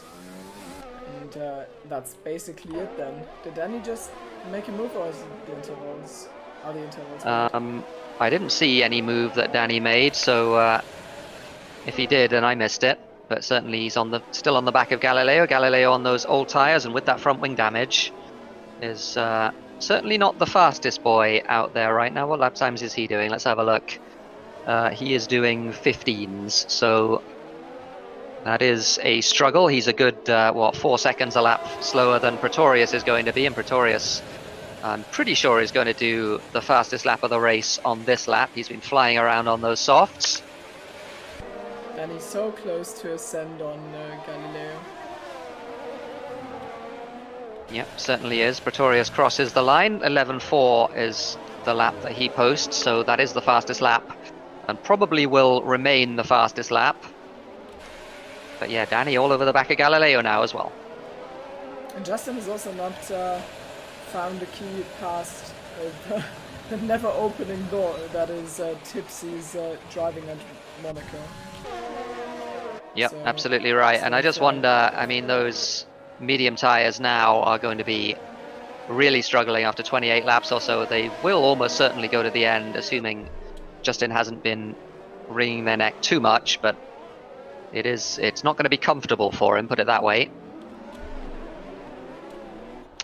S4: And that's basically it then. Did Danny just make a move, or is it the intervals?
S5: I didn't see any move that Danny made, so if he did, then I missed it. But certainly he's still on the back of Galileo. Galileo on those old tyres, and with that front wing damage, is certainly not the fastest boy out there right now. What lap times is he doing? Let's have a look. He is doing 15s, so That is a struggle. He's a good, 4 seconds a lap slower than Pretorius is going to be, and Pretorius, I'm pretty sure, is going to do the fastest lap of the race on this lap. He's been flying around on those softs.
S4: And he's so close to ascend on Galileo.
S5: Yep, certainly is. Pretorius crosses the line. 11.4 is the lap that he posts, so that is the fastest lap, and probably will remain the fastest lap. But yeah, Danny all over the back of Galileo now as well.
S4: And Justin has also not found the key past the never opening door that is Tipsy's driving at Monaco.
S5: Yep,
S4: So-
S5: absolutely right. And I just wonder, I mean, those medium tyres now are going to be really struggling after 28 laps or so. They will almost certainly go to the end, assuming Justin hasn't been wringing their neck too much, but it's not going to be comfortable for him, put it that way.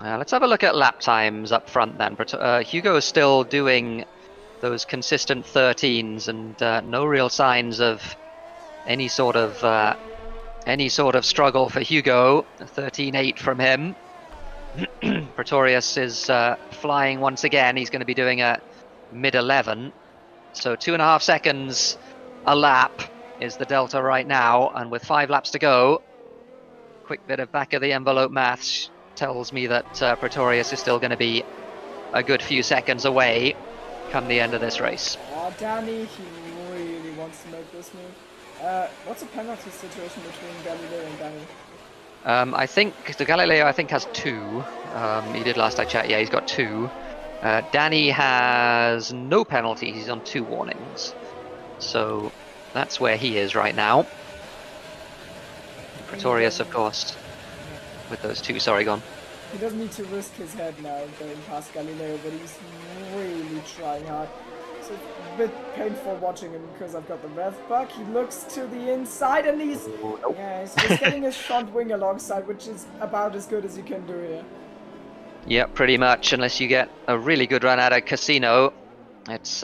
S5: Let's have a look at lap times up front then. Hugo is still doing those consistent 13s, and no real signs of any sort of struggle for Hugo. 13.8 from him. Pretorius is flying once again. He's going to be doing a mid-11, so 2.5 seconds a lap is the delta right now, and with 5 laps to go, quick bit of back of the envelope maths tells me that Pretorius is still going to be a good few seconds away come the end of this race.
S4: Danny, he really wants to make this move. What's the penalty situation between Galileo and Danny?
S5: I think the Galileo has 2. He did last I checked. Yeah, he's got 2. Danny has no penalties. He's on 2 warnings. So that's where he is right now. Pretorius, of course, with those 2. Sorry, gone.
S4: He doesn't need to risk his head now going past Galileo, but he's really trying hard. It's a bit painful watching him because I've got the rev bug. He looks to the inside and he's just getting his front wing alongside, which is about as good as you can do here.
S5: Yep, pretty much. Unless you get a really good run out of Casino, it's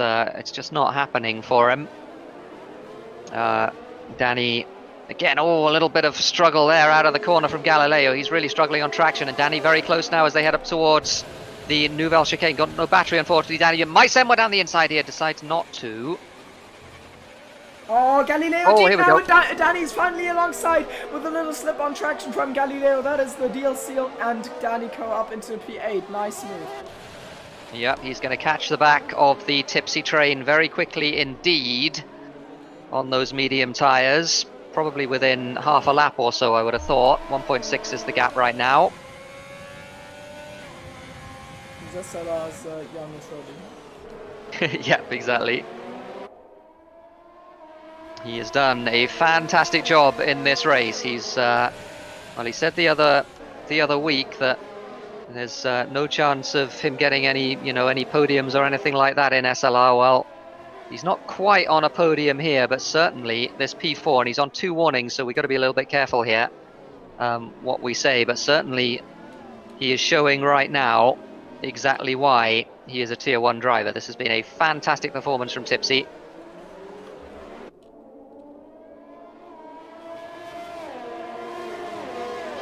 S5: just not happening for him. Danny, again, a little bit of struggle there out of the corner from Galileo. He's really struggling on traction, and Danny very close now as they head up towards the Nouvelle chicane. Got no battery, unfortunately. Danny might send one down the inside here, decides not to.
S4: Oh, Galileo
S5: Oh,
S4: deep
S5: here we
S4: now,
S5: go.
S4: and Danny's finally alongside with a little slip on traction from Galileo. That is the deal seal, and Danny go up into P8. Nice move.
S5: Yep, he's going to catch the back of the Tipsy train very quickly indeed on those medium tyres. Probably within half a lap or so, I would have thought. 1.6 is the gap right now.
S4: SLR's young and Troby.
S5: Yep, exactly. He has done a fantastic job in this race. He's well, he said the other week that there's no chance of him getting any podiums or anything like that in SLR. Well, he's not quite on a podium here, but certainly this P4, and he's on 2 warnings, so we've got to be a little bit careful here what we say, but certainly he is showing right now exactly why he is a tier 1 driver. This has been a fantastic performance from Tipsy.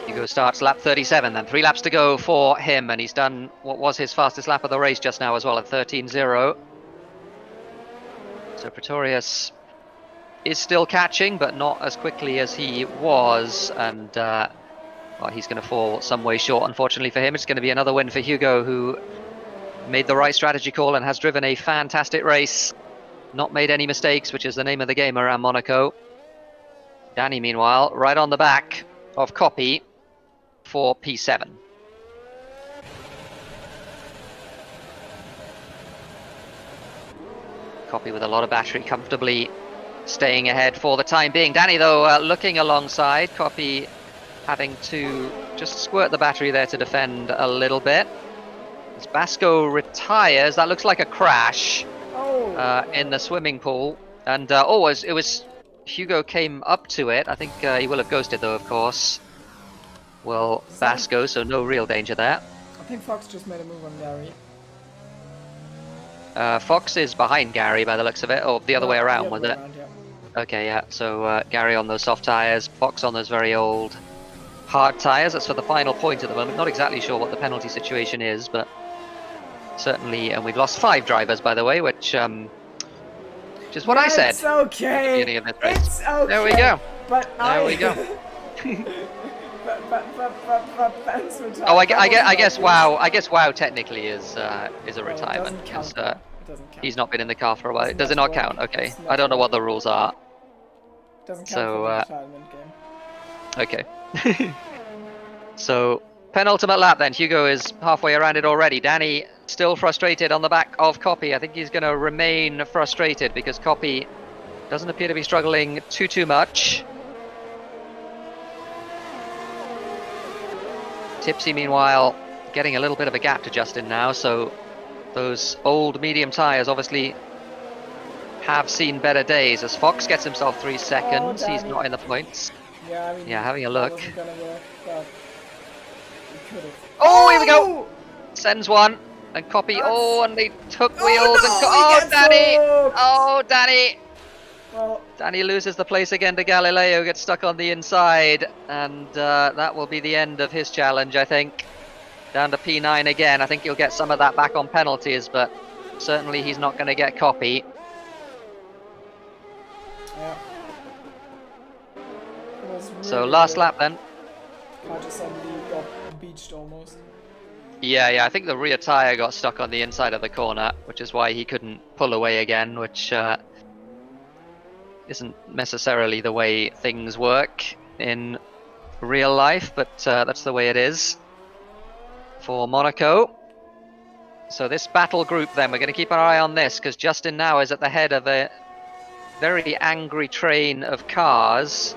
S5: Hugo starts lap 37 then. 3 laps to go for him, and he's done what was his fastest lap of the race just now as well at 13.0. So Pretorius is still catching, but not as quickly as he was, and well, he's going to fall some way short, unfortunately for him. It's going to be another win for Hugo, who made the right strategy call and has driven a fantastic race. Not made any mistakes, which is the name of the game around Monaco. Danny, meanwhile, right on the back of Copy for P7. Copy with a lot of battery, comfortably staying ahead for the time being. Danny, though, looking alongside. Copy having to just squirt the battery there to defend a little bit. As Basco retires, that looks like a crash in the swimming pool. And it was Hugo came up to it. I think he will have ghosted, though, of course. Well, Basco, so no real danger there.
S4: I think Fox just made a move on Gary.
S5: Fox is behind Gary by the looks of it, or the other way around, was it?
S4: Yeah.
S5: Okay, yeah. So Gary on those soft tires, Fox on those very old hard tires. That's for the final point at the moment. Not exactly sure what the penalty situation is, but certainly, and we've lost 5 drivers, by the way, which is what I said.
S4: It's okay.
S5: At the beginning of this race.
S4: It's okay.
S5: There we go.
S4: But
S5: There we go.
S4: but fans retired.
S5: Oh, I guess wow. I guess wow technically is a retirement
S4: It doesn't
S5: because
S4: count. It doesn't count.
S5: he's not been in the car for a while.
S4: Doesn't
S5: Does it
S4: matter
S5: not count?
S4: what-
S5: Okay.
S4: it's not
S5: I don't know
S4: what-
S5: what the rules are.
S4: Doesn't count
S5: So,
S4: for the retirement game.
S5: Okay. So, penultimate lap then. Hugo is halfway around it already. Danny still frustrated on the back of Copy. I think he's going to remain frustrated because Copy doesn't appear to be struggling too much. Tipsy, meanwhile, getting a little bit of a gap to Justin now. So, those old medium tyres obviously have seen better days as Fox gets himself 3 seconds. He's
S4: Danny.
S5: not in the points.
S4: Yeah, I mean,
S5: Yeah, having a
S4: that
S5: look.
S4: wasn't gonna work, but it could've.
S5: Oh, here we go. Sends one and Copy.
S4: That's-
S5: Oh, and they took
S4: Oh,
S5: wheels
S4: no,
S5: and
S4: he
S5: oh,
S4: gets
S5: Danny.
S4: hooked.
S5: Oh, Danny.
S4: Well,
S5: Danny loses the place again to Galileo. Gets stuck on the inside, and that will be the end of his challenge, I think. Down to P9 again. I think he'll get some of that back on penalties, but certainly he's not going to get Copy.
S4: yeah. It was
S5: So
S4: really
S5: last
S4: good.
S5: lap then.
S4: Car just suddenly got beached almost.
S5: Yeah, I think the rear tyre got stuck on the inside of the corner, which is why he couldn't pull away again, which isn't necessarily the way things work in real life, but that's the way it is for Monaco. So this battle group then, we're going to keep our eye on this, because Justin now is at the head of a very angry train of cars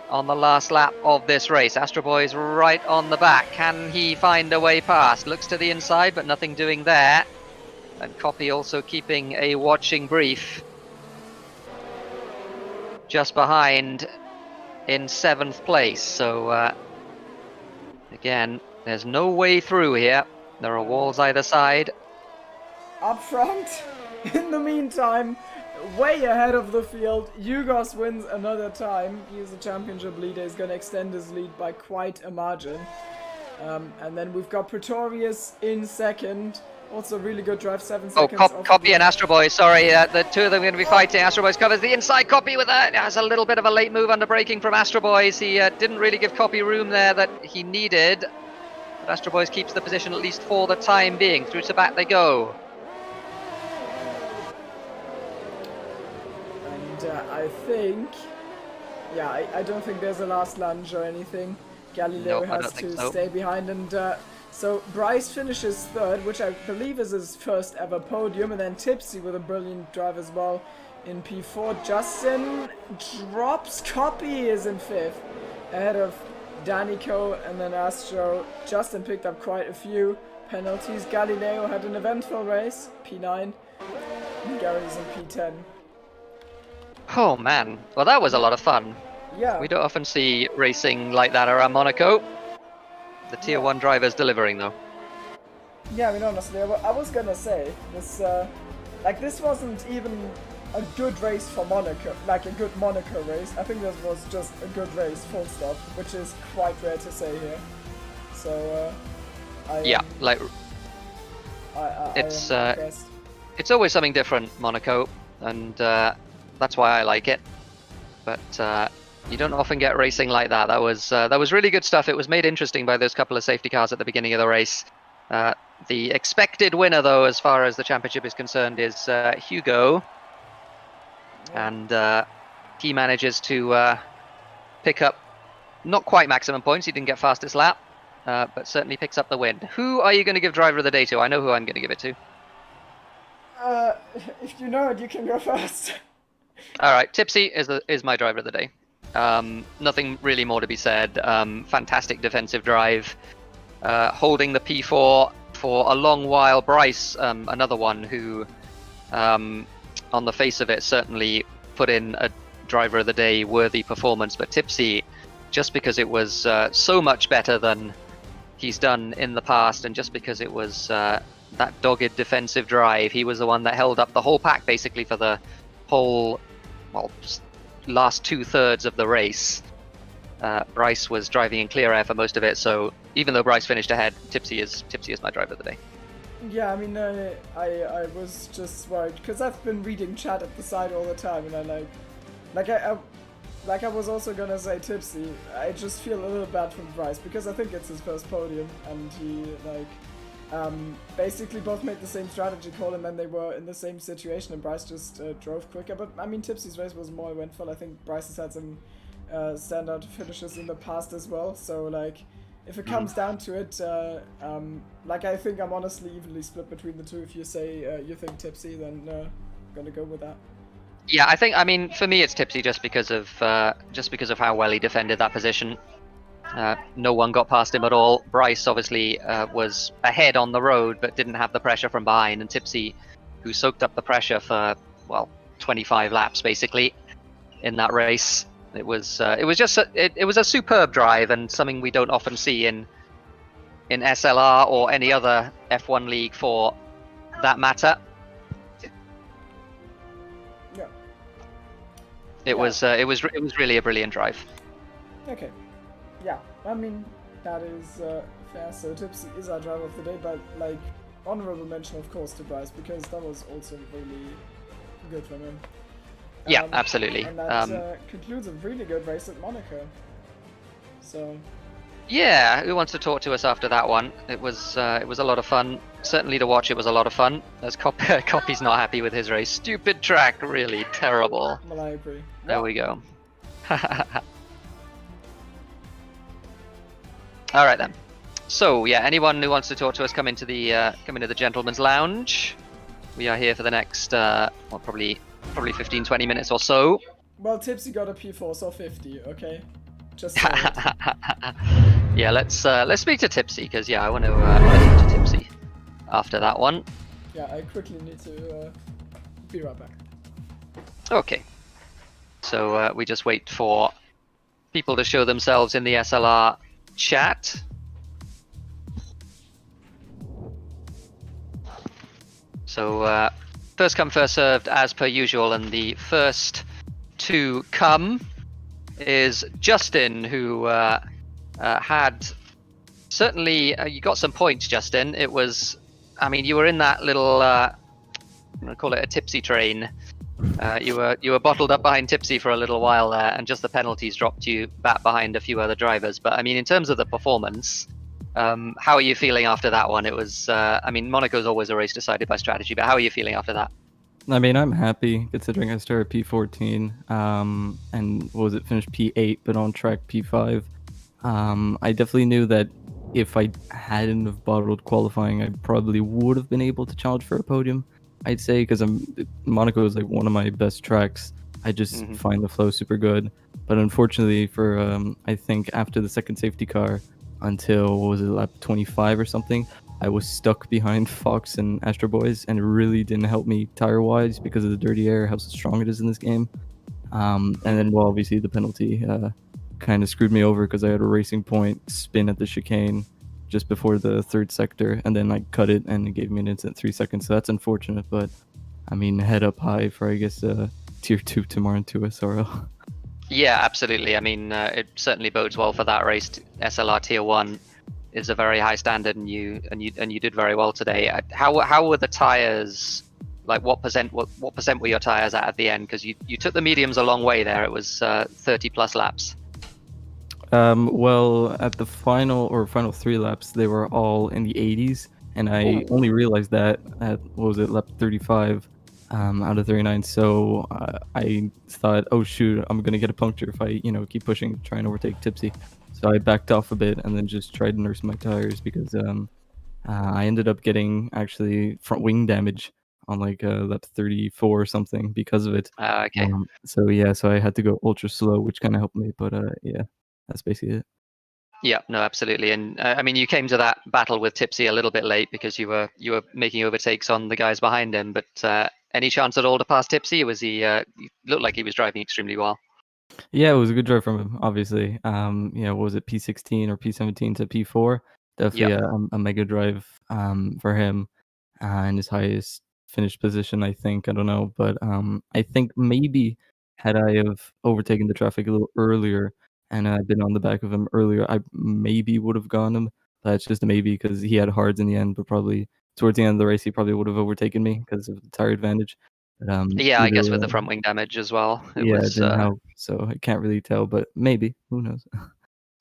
S5: on the last lap of this race. Astro Boy's right on the back. Can he find a way past? Looks to the inside, but nothing doing there. And Copy also keeping a watching brief. Just behind in 7th place. So, again, there's no way through here. There are walls either side.
S4: Up front, in the meantime, way ahead of the field, Yugos wins another time. He's the championship leader. He's going to extend his lead by quite a margin. And then we've got Pretorius in second. Also really good drive, 7
S5: Oh,
S4: seconds. off
S5: Copy
S4: the-
S5: and Astro Boy, sorry, the two of them are going to be fighting. Astro Boy's covers the inside. Copy with that. Has a little bit of a late move under braking from Astro Boys. He didn't really give Copy room there that he needed. But Astro Boys keeps the position at least for the time being. Through to back they go.
S4: And I think, yeah, I don't think there's a last lunge or anything. Galileo
S5: Nope, I
S4: has
S5: don't think
S4: to
S5: so.
S4: stay behind, and so Bryce finishes third, which I believe is his first ever podium, and then Tipsy with a brilliant drive as well in P4. Justin drops. Copy is in 5th, ahead of Danico and then Astro. Justin picked up quite a few penalties. Galileo had an eventful race, P9. And Gary's in P10.
S5: Oh man, well that was a lot of fun.
S4: Yeah.
S5: We don't often see racing like that around Monaco. The tier 1 drivers delivering though.
S4: Yeah, I mean, honestly, I was gonna say this. This wasn't even a good race for Monaco, like a good Monaco race. I think this was just a good race, full stop, which is quite rare to say here. So,
S5: Yeah, like
S4: I
S5: it's,
S4: am impressed.
S5: it's always something different, Monaco, and that's why I like it. But you don't often get racing like that. That was really good stuff. It was made interesting by those couple of safety cars at the beginning of the race. The expected winner, though, as far as the championship is concerned, is Hugo, and he manages to pick up not quite maximum points. He didn't get fastest lap, but certainly picks up the win. Who are you going to give driver of the day to? I know who I'm going to give it to.
S4: If you know it, you can go first.
S5: All right, Tipsy is my driver of the day. Nothing really more to be said. Fantastic defensive drive, holding the P4 for a long while. Bryce, another one who, on the face of it, certainly put in a driver of the day worthy performance. But Tipsy, just because it was so much better than he's done in the past, and just because it was that dogged defensive drive, he was the one that held up the whole pack basically for the whole, well, last 2/3 of the race, Bryce was driving in clear air for most of it. So even though Bryce finished ahead, Tipsy is my driver of the day.
S4: Yeah, I mean, I was just worried because I've been reading chat at the side all the time, and I was also gonna say Tipsy. I just feel a little bad for Bryce because I think it's his first podium, and he basically both made the same strategy call, and then they were in the same situation, and Bryce just drove quicker. But I mean, Tipsy's race was more eventful. I think Bryce has had some standout finishes in the past as well. So like, if it comes down to it, I think I'm honestly evenly split between the two. If you say you think Tipsy, then I'm gonna go with that.
S5: Yeah, I mean, for me, it's Tipsy just because of how well he defended that position. No one got past him at all. Bryce obviously was ahead on the road, but didn't have the pressure from behind. And Tipsy, who soaked up the pressure for 25 laps basically in that race. It was a superb drive, and something we don't often see in SLR or any other F1 league for that matter.
S4: Yeah.
S5: It was really a brilliant drive.
S4: Okay. Yeah, I mean, that is fair. So Tipsy is our driver of the day, but like, honorable mention of course to Bryce, because that was also really good from him.
S5: Yeah, absolutely.
S4: And that concludes a really good race at Monaco. So.
S5: Yeah, who wants to talk to us after that one? It was a lot of fun. Certainly to watch, it was a lot of fun. As Copy's not happy with his race. Stupid track, really terrible.
S4: Well, I agree.
S5: There we go. All right then. So yeah, anyone who wants to talk to us, come into the gentleman's lounge. We are here for the next probably 15-20 minutes or so.
S4: Well, Tipsy got a P4, so 50. Okay, just.
S5: Yeah, let's speak to Tipsy, because I want to listen to Tipsy after that one.
S4: Yeah, I quickly need to be right back.
S5: Okay. So we just wait for people to show themselves in the SLR chat. So first come, first served, as per usual, and the first to come is Justin, who had certainly you got some points, Justin. It was, I mean, you were in that little I'm gonna call it a tipsy train. You were bottled up behind Tipsy for a little while there, and just the penalties dropped you back behind a few other drivers. But I mean, in terms of the performance, how are you feeling after that one? It was, I mean, Monaco's always a race decided by strategy, but how are you feeling after that?
S6: I mean, I'm happy considering I started P14 and finished P8, but on track P5. I definitely knew that if I hadn't have bottled qualifying, I probably would have been able to challenge for a podium. I'd say, because Monaco is like one of my best tracks. I just find the flow super good. But unfortunately for I think after the second safety car until lap 25 or something, I was stuck behind Fox and Astro Boys, and it really didn't help me tire wise because of the dirty air, how strong it is in this game. And then obviously the penalty kind of screwed me over because I had a Racing Point spin at the chicane just before the third sector, and then I cut it and it gave me an instant 3 seconds. So that's unfortunate, but I mean, head up high for, I guess, tier 2 tomorrow to SRL.
S5: Yeah, absolutely. I mean, it certainly bodes well for that race. SLR tier 1 is a very high standard, and you did very well today. How were the tires? Like, what percent were your tires at the end? Because you took the mediums a long way there. It was 30 plus laps.
S6: Well, at the final 3 laps, they were all in the 80s, and I only realized that at lap 35 out of 39. So I thought, oh shoot, I'm gonna get a puncture if I keep pushing, try and overtake Tipsy. So I backed off a bit and then just tried to nurse my tires, because I ended up getting actually front wing damage on like lap 34 or something because of it.
S5: Okay.
S6: So I had to go ultra slow, which kind of helped me. But yeah, that's basically it.
S5: Yeah, no, absolutely. And I mean, you came to that battle with Tipsy a little bit late because you were making overtakes on the guys behind him. But any chance at all to pass Tipsy? He looked like he was driving extremely well.
S6: Yeah, it was a good drive from him, obviously. What was it, P16 or P17 to P4? Definitely a mega drive for him, and his highest finished position, I think. I don't know, but I think maybe had I have overtaken the traffic a little earlier and been on the back of him earlier, I maybe would have gone him. That's just a maybe because he had hards in the end, but probably towards the end of the race he probably would have overtaken me because of the tire advantage. But
S5: Yeah, I
S6: either
S5: guess with the
S6: way,
S5: front wing damage as well. It
S6: yeah, it
S5: was.
S6: didn't help, so I can't really tell, but maybe, who knows?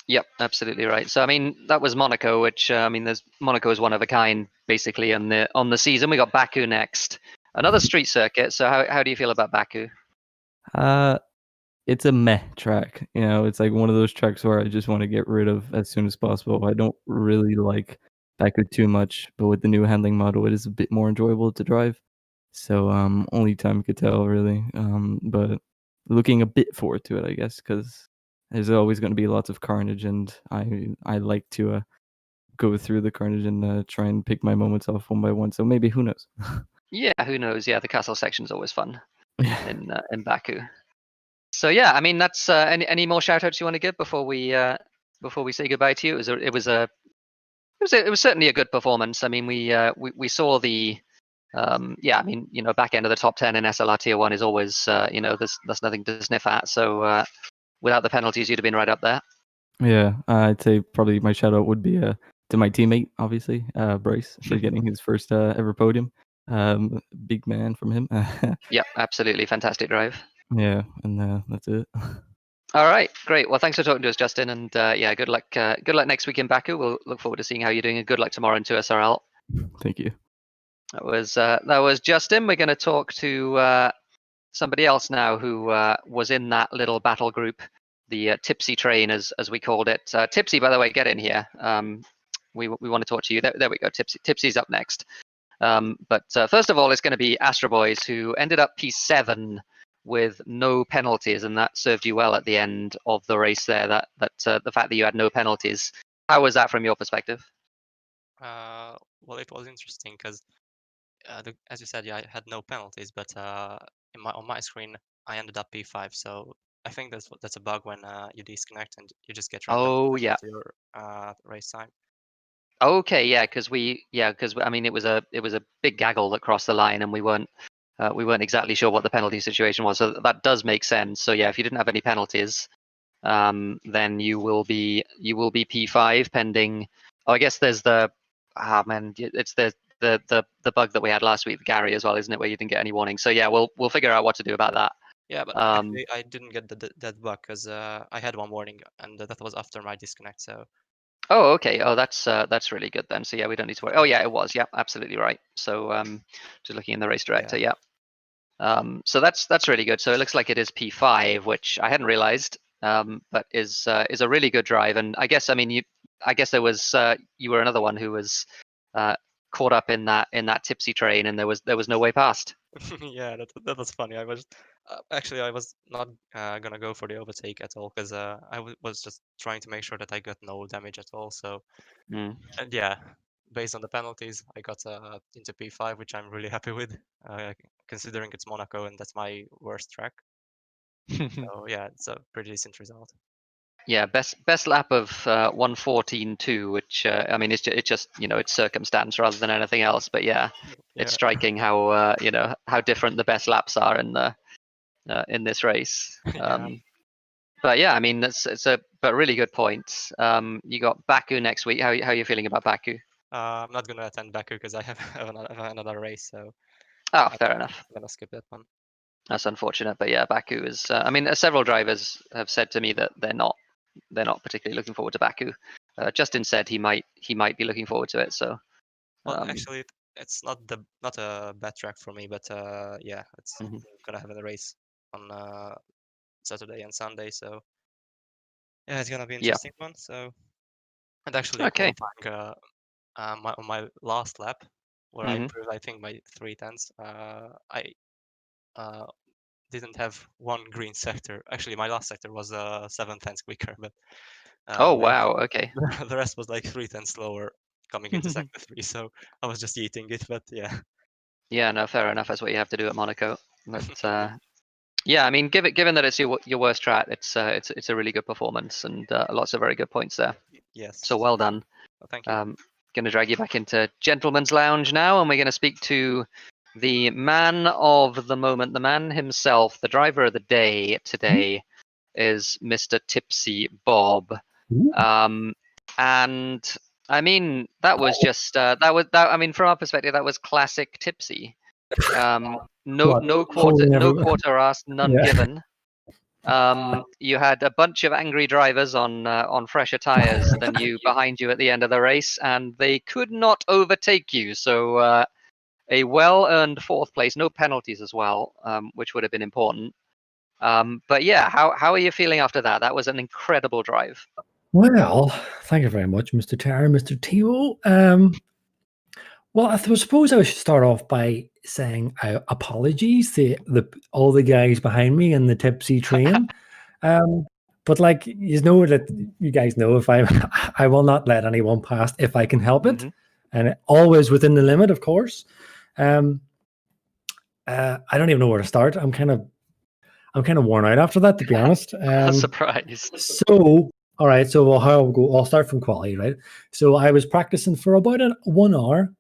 S5: Yep, absolutely right. So I mean, that was Monaco, which I mean, there's Monaco is one of a kind basically on the season. We got Baku next, another street circuit. So how do you feel about Baku?
S6: Uh, it's a meh track, you know, it's like one of those tracks where I just wanna get rid of as soon as possible. I don't really like Baku too much, but with the new handling model, it is a bit more enjoyable to drive. So, only time could tell really, but looking a bit forward to it, I guess, because there's always gonna be lots of carnage, and I like to, go through the carnage and, try and pick my moments off one by one, so maybe, who knows?
S5: Yeah, who knows? Yeah, the castle section's always fun
S6: Yeah.
S5: in Baku. So yeah, I mean, that's any more shout outs you want to give before we say goodbye to you? It was certainly a good performance. I mean, we saw the yeah, I mean, you know, back end of the top 10 in SLR Tier 1 is always, you know, there's nothing to sniff at. So without the penalties, you'd have been right up there.
S6: Yeah, I'd say probably my shout out would be, to my teammate, obviously, Bryce, for getting his first, ever podium. Big man from him.
S5: Yep, absolutely fantastic drive.
S6: Yeah, and, that's it.
S5: All right, great. Well, thanks for talking to us, Justin, and yeah, good luck. Good luck next week in Baku. We'll look forward to seeing how you're doing, and good luck tomorrow in 2SRL.
S6: Thank you.
S5: That was Justin. We're going to talk to somebody else now who was in that little battle group, the Tipsy train, as we called it. Tipsy, by the way, get in here. We want to talk to you. There we go. Tipsy's up next. But first of all, it's going to be Astro Boys, who ended up P7 with no penalties, and that served you well at the end of the race there. That the fact that you had no penalties. How was that from your perspective?
S7: Well, it was interesting because, as you said, yeah, I had no penalties, but on my screen, I ended up P5. So I think that's a bug when you disconnect and you just get randomly
S5: Oh yeah.
S7: to your race time.
S5: Okay, yeah, because I mean it was a big gaggle that crossed the line, and we weren't exactly sure what the penalty situation was. So that does make sense. So yeah, if you didn't have any penalties, then you will be P5 pending. Oh, I guess there's the it's the bug that we had last week with Gary as well, isn't it? Where you didn't get any warning. So yeah, we'll figure out what to do about that.
S7: Yeah, but actually, I didn't get that bug because I had one warning, and that was after my disconnect. So.
S5: Oh, okay. Oh, that's really good then. So yeah, we don't need to worry. Oh yeah, it was. Yeah, absolutely right. So just looking in the race director, yeah. So that's really good. So it looks like it is P5, which I hadn't realized, but is a really good drive. And I guess there was you were another one who was caught up in that tipsy train, and there was no way past.
S7: Yeah, that was funny. I was actually I was not gonna go for the overtake at all because I was just trying to make sure that I got no damage at all. So
S5: Mm.
S7: and yeah, based on the penalties, I got into P5, which I'm really happy with, considering it's Monaco and that's my worst track. So yeah, it's a pretty decent result.
S5: Yeah, best lap of 1:14.2, which I mean it's just you know, it's circumstance rather than anything else. But yeah, it's
S7: Yeah.
S5: striking how you know, how different the best laps are in this race.
S7: Yeah.
S5: But yeah, I mean it's a really good point. You got Baku next week. How are you feeling about Baku?
S7: I'm not gonna attend Baku because I have another race, so
S5: Oh, fair enough.
S7: I'm gonna skip that one.
S5: That's unfortunate, but yeah, Baku is. I mean, several drivers have said to me that they're not particularly looking forward to Baku. Justin said he might be looking forward to it. So,
S7: Well, actually, it's not a bad track for me, but yeah, it's gonna have a race on Saturday and Sunday, so yeah, it's gonna be an interesting one. So, and actually,
S5: okay.
S7: qualifying on my last lap, where I improved, I think by 3/10, I didn't have one green sector. Actually, my last sector was 7/10 quicker, but
S5: Oh wow, okay.
S7: the rest was like 3/10 slower coming into sector 3. So I was just eating it, but yeah.
S5: Yeah, no, fair enough. That's what you have to do at Monaco. But yeah, I mean, given that it's your worst track, it's a really good performance and lots of very good points there.
S7: Yes.
S5: So well done.
S7: Well, thank you.
S5: Going to drag you back into Gentleman's Lounge now, and we're going to speak to the man of the moment, the man himself, the driver of the day today is Mr. Tipsy Bob. And I mean, that was just I mean, from our perspective, that was classic Tipsy. No quarter asked, none given. You had a bunch of angry drivers on fresher tires than you behind you at the end of the race, and they could not overtake you. So a well-earned 4th place, no penalties as well, which would have been important. But yeah, how are you feeling after that? That was an incredible drive.
S2: Well, thank you very much, Mr. Terry, Mr. Timo. Well, I suppose I should start off by saying apologies to all the guys behind me in the tipsy train. But like you know that you guys know, if I will not let anyone past if I can help it, and always within the limit, of course. I don't even know where to start. I'm kind of worn out after that, to be honest.
S5: Surprised.
S2: So, all right. So, I'll start from quality, right? So, I was practicing for about 1 hour,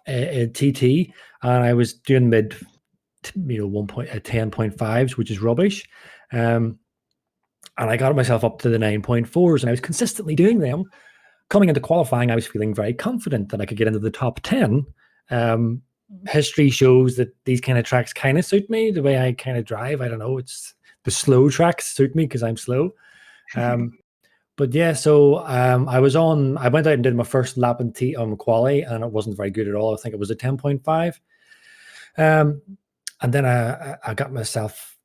S2: at TT, and I was doing mid, 10.5s, which is rubbish. And I got myself up to the 9.4s, and I was consistently doing them. Coming into qualifying, I was feeling very confident that I could get into the top 10. History shows that these kind of tracks kind of suit me the way I kind of drive. I don't know. It's the slow tracks suit me because I'm slow. But yeah, so I went out and did my first lap on quali, and it wasn't very good at all. I think it was a 10.5. And then I got myself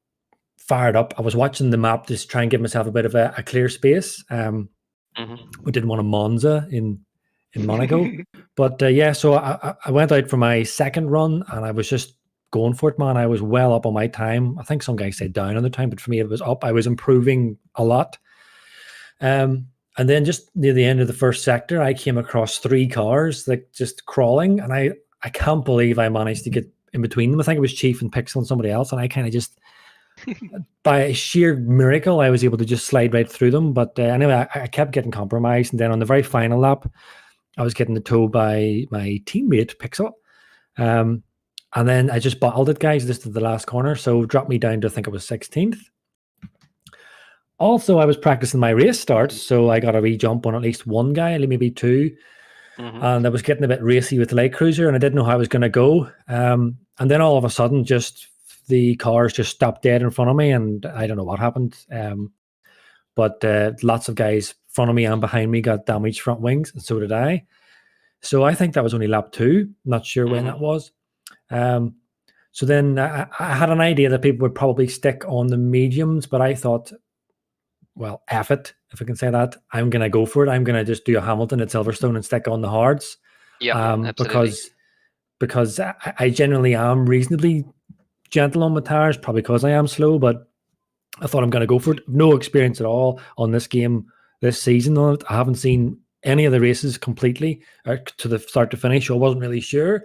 S2: fired up. I was watching the map to try and give myself a bit of a clear space. We didn't want a Monza in Monaco. But yeah, so I went out for my second run, and I was just going for it, man. I was well up on my time. I think some guys say down on the time, but for me it was up. I was improving a lot. And then just near the end of the first sector, I came across 3 cars like just crawling, and I can't believe I managed to get in between them. I think it was Chief and Pixel and somebody else, and I kind of just by a sheer miracle I was able to just slide right through them. But anyway, I kept getting compromised, and then on the very final lap I was getting the tow by my teammate Pixel, and then I just bottled it, guys, just at the last corner, so dropped me down to I think it was 16th. Also, I was practicing my race starts, so I got a wee jump on at least one guy, maybe 2. And I was getting a bit racy with the light cruiser, and I didn't know how I was going to go. And then all of a sudden, just the cars just stopped dead in front of me, and I don't know what happened. But lots of guys in front of me and behind me got damaged front wings, and so did I. So I think that was only lap 2. Not sure when that was. So then I had an idea that people would probably stick on the mediums, but I thought, well, F it, if I can say that. I'm going to go for it. I'm going to just do a Hamilton at Silverstone and stick on the hards.
S5: Yeah,
S2: because I generally am reasonably gentle on my tires, probably because I am slow, but I thought I'm going to go for it. No experience at all on this game this season on it. I haven't seen any of the races completely to the start to finish, so I wasn't really sure.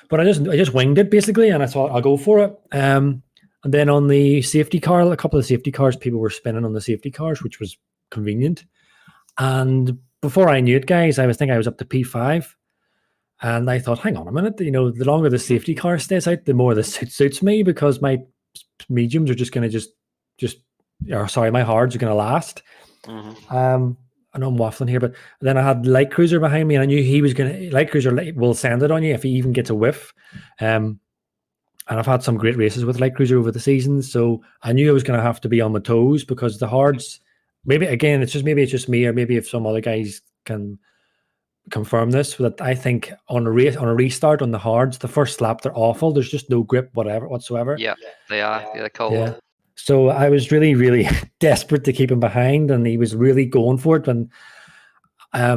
S2: But I just winged it, basically, and I thought I'll go for it. And then on the safety car, a couple of safety cars, people were spinning on the safety cars, which was convenient. And before I knew it, guys, I was up to P5. And I thought, hang on a minute, the longer the safety car stays out, the more this suits me, because my mediums are just going to my hards are going to last. I know I'm waffling here, but then I had Light Cruiser behind me, and I knew he was going to, Light Cruiser will send it on you if he even gets a whiff. And I've had some great races with Light Cruiser over the season, so I knew I was going to have to be on my toes, because the hards, maybe it's just me, or maybe if some other guys can confirm this, that I think on a restart on the hards, the first lap they're awful. There's just no grip whatsoever.
S5: Yeah, they are. They're cold.
S2: Yeah. So I was really, really desperate to keep him behind, and he was really going for it. And I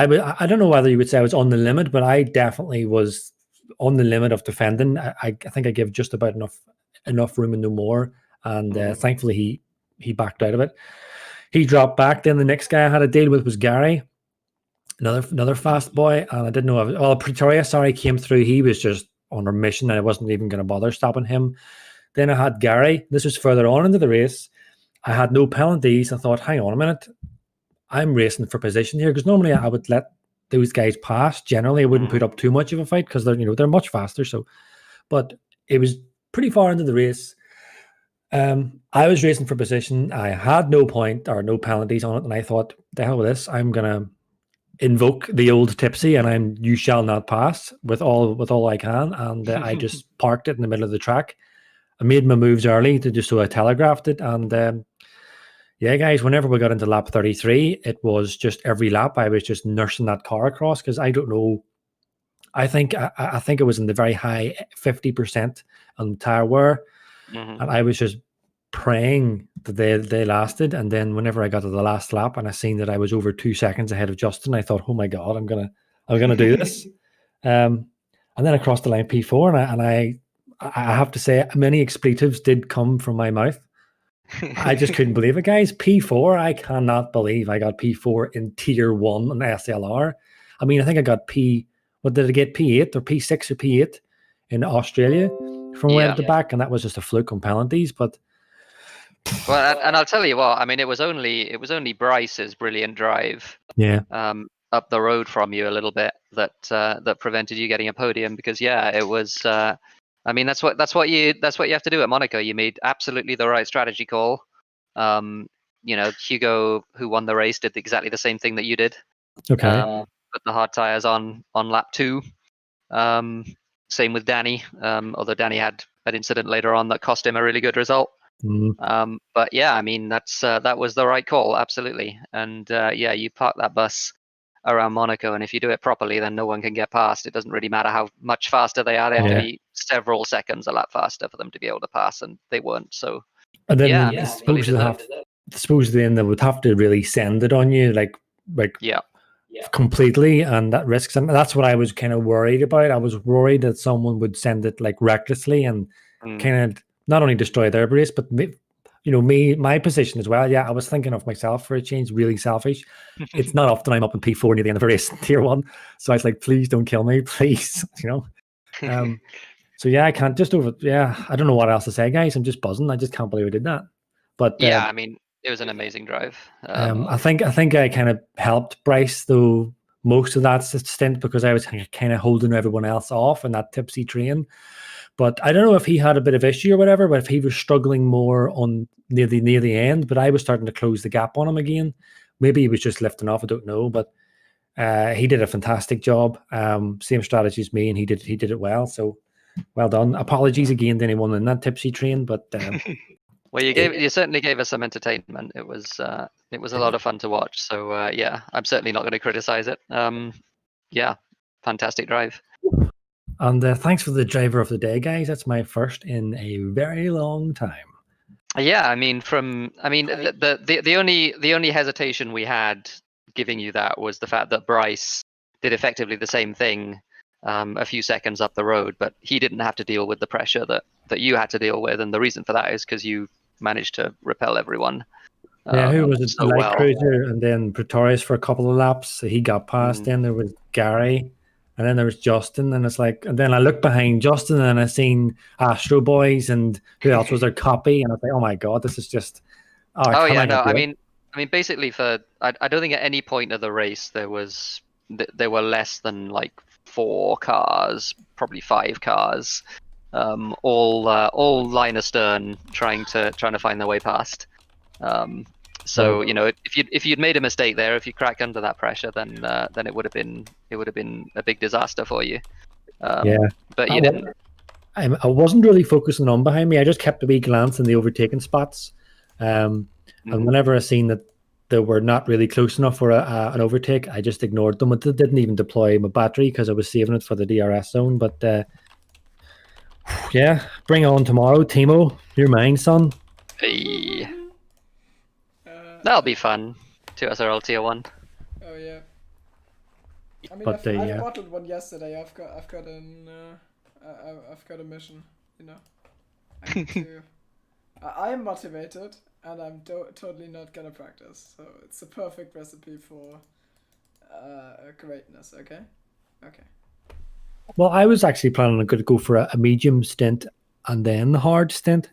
S2: don't know whether you would say I was on the limit, but I definitely was on the limit of defending. I think I gave just about enough room and no more. And thankfully he backed out of it. He dropped back. Then the next guy I had to deal with was Gary, another fast boy. And I didn't know. Pretoria, came through. He was just on a mission, and I wasn't even going to bother stopping him. Then I had Gary. This was further on into the race. I had no penalties. I thought, hang on a minute. I'm racing for position here, because normally I would let those guys past. Generally, I wouldn't put up too much of a fight because they're much faster. So, but it was pretty far into the race. I was racing for position. I had no point or no penalties on it, and I thought, the hell with this. I'm gonna invoke the old tipsy, and you shall not pass with all I can. And I just parked it in the middle of the track. I made my moves early so I telegraphed it. And yeah, guys, whenever we got into lap 33, it was just every lap I was just nursing that car across because I don't know. I think it was in the very high 50% on tire wear. And I was just praying that they lasted. And then whenever I got to the last lap and I seen that I was over 2 seconds ahead of Justin, I thought, oh my God, I'm gonna do this. And then I crossed the line P4, and I have to say many expletives did come from my mouth. I just couldn't believe it, guys. P4, I cannot believe I got P4 in tier 1 on SLR. I mean, I think I got what did I get, P8 or P6 or P8 in Australia from way at the back, and that was just a fluke on penalties. But
S5: well, and I'll tell you what, I mean, it was only Bryce's brilliant drive, up the road from you a little bit that prevented you getting a podium, because it was. I mean, that's what you have to do at Monaco. You made absolutely the right strategy call. Hugo, who won the race, did exactly the same thing that you did.
S2: Okay.
S5: Put the hard tires on lap 2. Same with Danny, although Danny had an incident later on that cost him a really good result. But yeah, I mean, that was the right call, absolutely. And you park that bus around Monaco, and if you do it properly, then no one can get past. It doesn't really matter how much faster they are. They have to be several seconds a lap faster for them to be able to pass, and they weren't. So
S2: and then supposedly then they would have to really send it on you, like completely, and that risks. And that's what I was kind of worried about. I was worried that someone would send it like recklessly and kind of not only destroy their race, but my position as well. Yeah, I was thinking of myself for a change, really selfish. It's not often I'm up in P4 near the end of a race, tier 1. So I was like, please don't kill me, please. So yeah, I can't I don't know what else to say, guys. I'm just buzzing. I just can't believe I did that. But
S5: I mean, it was an amazing drive.
S2: I think I kind of helped Bryce though most of that stint because I was kind of holding everyone else off in that tipsy train. But I don't know if he had a bit of issue or whatever, but if he was struggling more on near the end, but I was starting to close the gap on him again. Maybe he was just lifting off, I don't know. But he did a fantastic job. Same strategy as me, and he did it well. So well done. Apologies again to anyone in that tipsy train, but
S5: well, you certainly gave us some entertainment. It was a lot of fun to watch. So I'm certainly not going to criticize it. Fantastic drive.
S2: And thanks for the driver of the day, guys. That's my first in a very long time.
S5: Yeah, I mean, the only hesitation we had giving you that was the fact that Bryce did effectively the same thing a few seconds up the road, but he didn't have to deal with the pressure that you had to deal with, and the reason for that is because you managed to repel everyone.
S2: Who was it? So Light Cruiser, and then Pretorius for a couple of laps. So he got past. Then there was Gary. And then there was Justin, and it's like, and then I looked behind Justin and I seen Astro Boys and who else was their copy, and I was like, oh my God, this is just.
S5: I mean, basically I don't think at any point of the race there were less than like 4 cars, probably 5 cars, all line astern, trying to find their way past. So if you'd made a mistake there, if you cracked under that pressure, then it would have been a big disaster for you. But you didn't.
S2: I wasn't really focusing on behind me. I just kept a wee glance in the overtaking spots, and whenever I seen that they were not really close enough for an overtake, I just ignored them. I didn't even deploy my battery because I was saving it for the DRS zone. But bring on tomorrow, Timo. You're mine, son.
S5: Hey. That'll be fun. 2SRL tier 1.
S4: Oh yeah. I mean, I bottled one yesterday. I've got a mission. I am motivated, and I'm totally not gonna practice. So it's a perfect recipe for greatness. Okay.
S2: Well, I was actually planning to go for a medium stint and then the hard stint.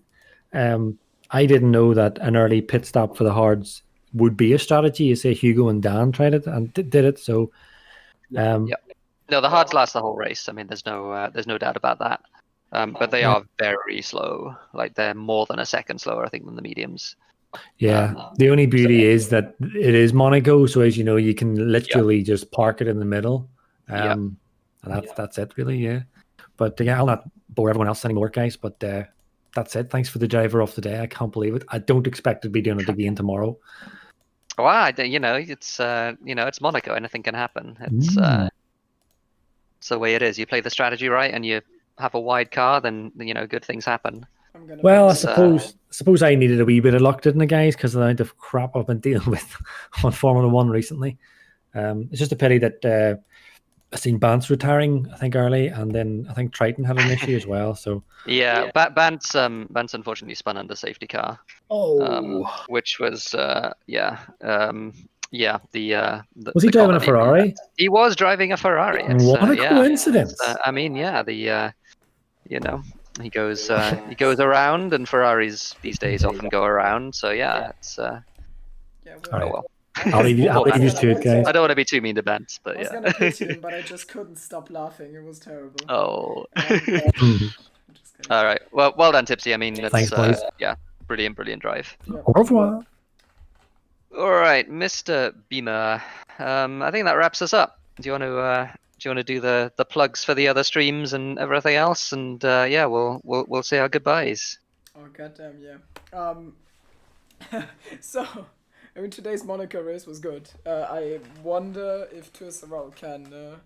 S2: I didn't know that an early pit stop for the hards would be a strategy. You say Hugo and Dan tried it and did it. So
S5: Yeah. No, the hards last the whole race. I mean, there's no doubt about that. But they are very slow. Like they're more than a second slower, I think, than the mediums.
S2: Yeah, the only beauty is that it is Monaco, so as you know, you can literally just park it in the middle, and that's it, really. Yeah, but yeah, I'll not bore everyone else anymore, guys. But that's it. Thanks for the driver of the day. I can't believe it. I don't expect to be doing it again tomorrow.
S5: Well, it's Monaco. Anything can happen. It's the way it is. You play the strategy right, and you have a wide car, then good things happen.
S2: Well, I suppose I needed a wee bit of luck, didn't I, guys? Because of the amount of crap I've been dealing with on Formula One recently. It's just a pity that I seen Bance retiring, I think, early, and then I think Triton had an issue as well. So
S5: Bance unfortunately spun under safety car. Which was was
S2: he driving a Ferrari?
S5: He was driving a Ferrari.
S2: What a coincidence!
S5: I mean, he goes around, and Ferraris these days often go around. So it's
S2: all right. Well. I'll leave you to it, guys.
S5: I don't want to be too mean to Bance, but
S4: I was gonna pitch him, but I just couldn't stop laughing. It was terrible.
S5: Oh. All right. Well done, Tipsy. I mean,
S2: thanks, boys.
S5: Brilliant drive.
S2: Au revoir.
S5: All right, Mr. Beamer. I think that wraps us up. Do you want to do the plugs for the other streams and everything else? And we'll say our goodbyes.
S4: Oh goddamn yeah. So, I mean, today's Monaco race was good. I wonder if Toursorel can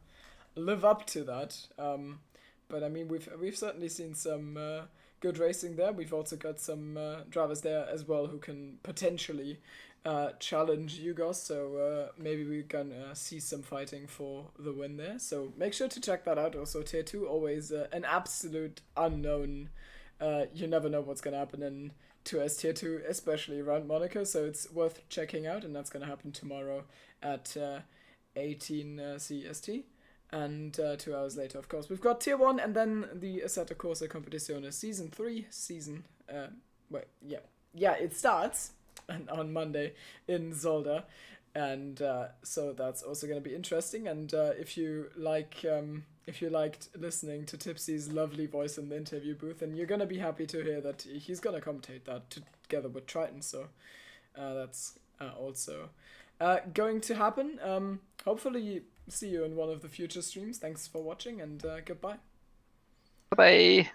S4: live up to that. But I mean, we've certainly seen some good racing there. We've also got some drivers there as well who can potentially challenge Yugos. So maybe we can see some fighting for the win there. So make sure to check that out. Also, Tier 2, always an absolute unknown. You never know what's going to happen in 2S Tier 2, especially around Monaco. So it's worth checking out. And that's going to happen tomorrow at 18 CEST. And 2 hours later, of course, we've got Tier 1 and then the Assetto Corsa Competizione Season 3 it starts on Monday in Zolder. And so that's also going to be interesting. And if you liked listening to Tipsy's lovely voice in the interview booth, and you're going to be happy to hear that he's going to commentate that together with Triton. So that's also going to happen. Hopefully see you in one of the future streams. Thanks for watching, and goodbye.
S5: Bye.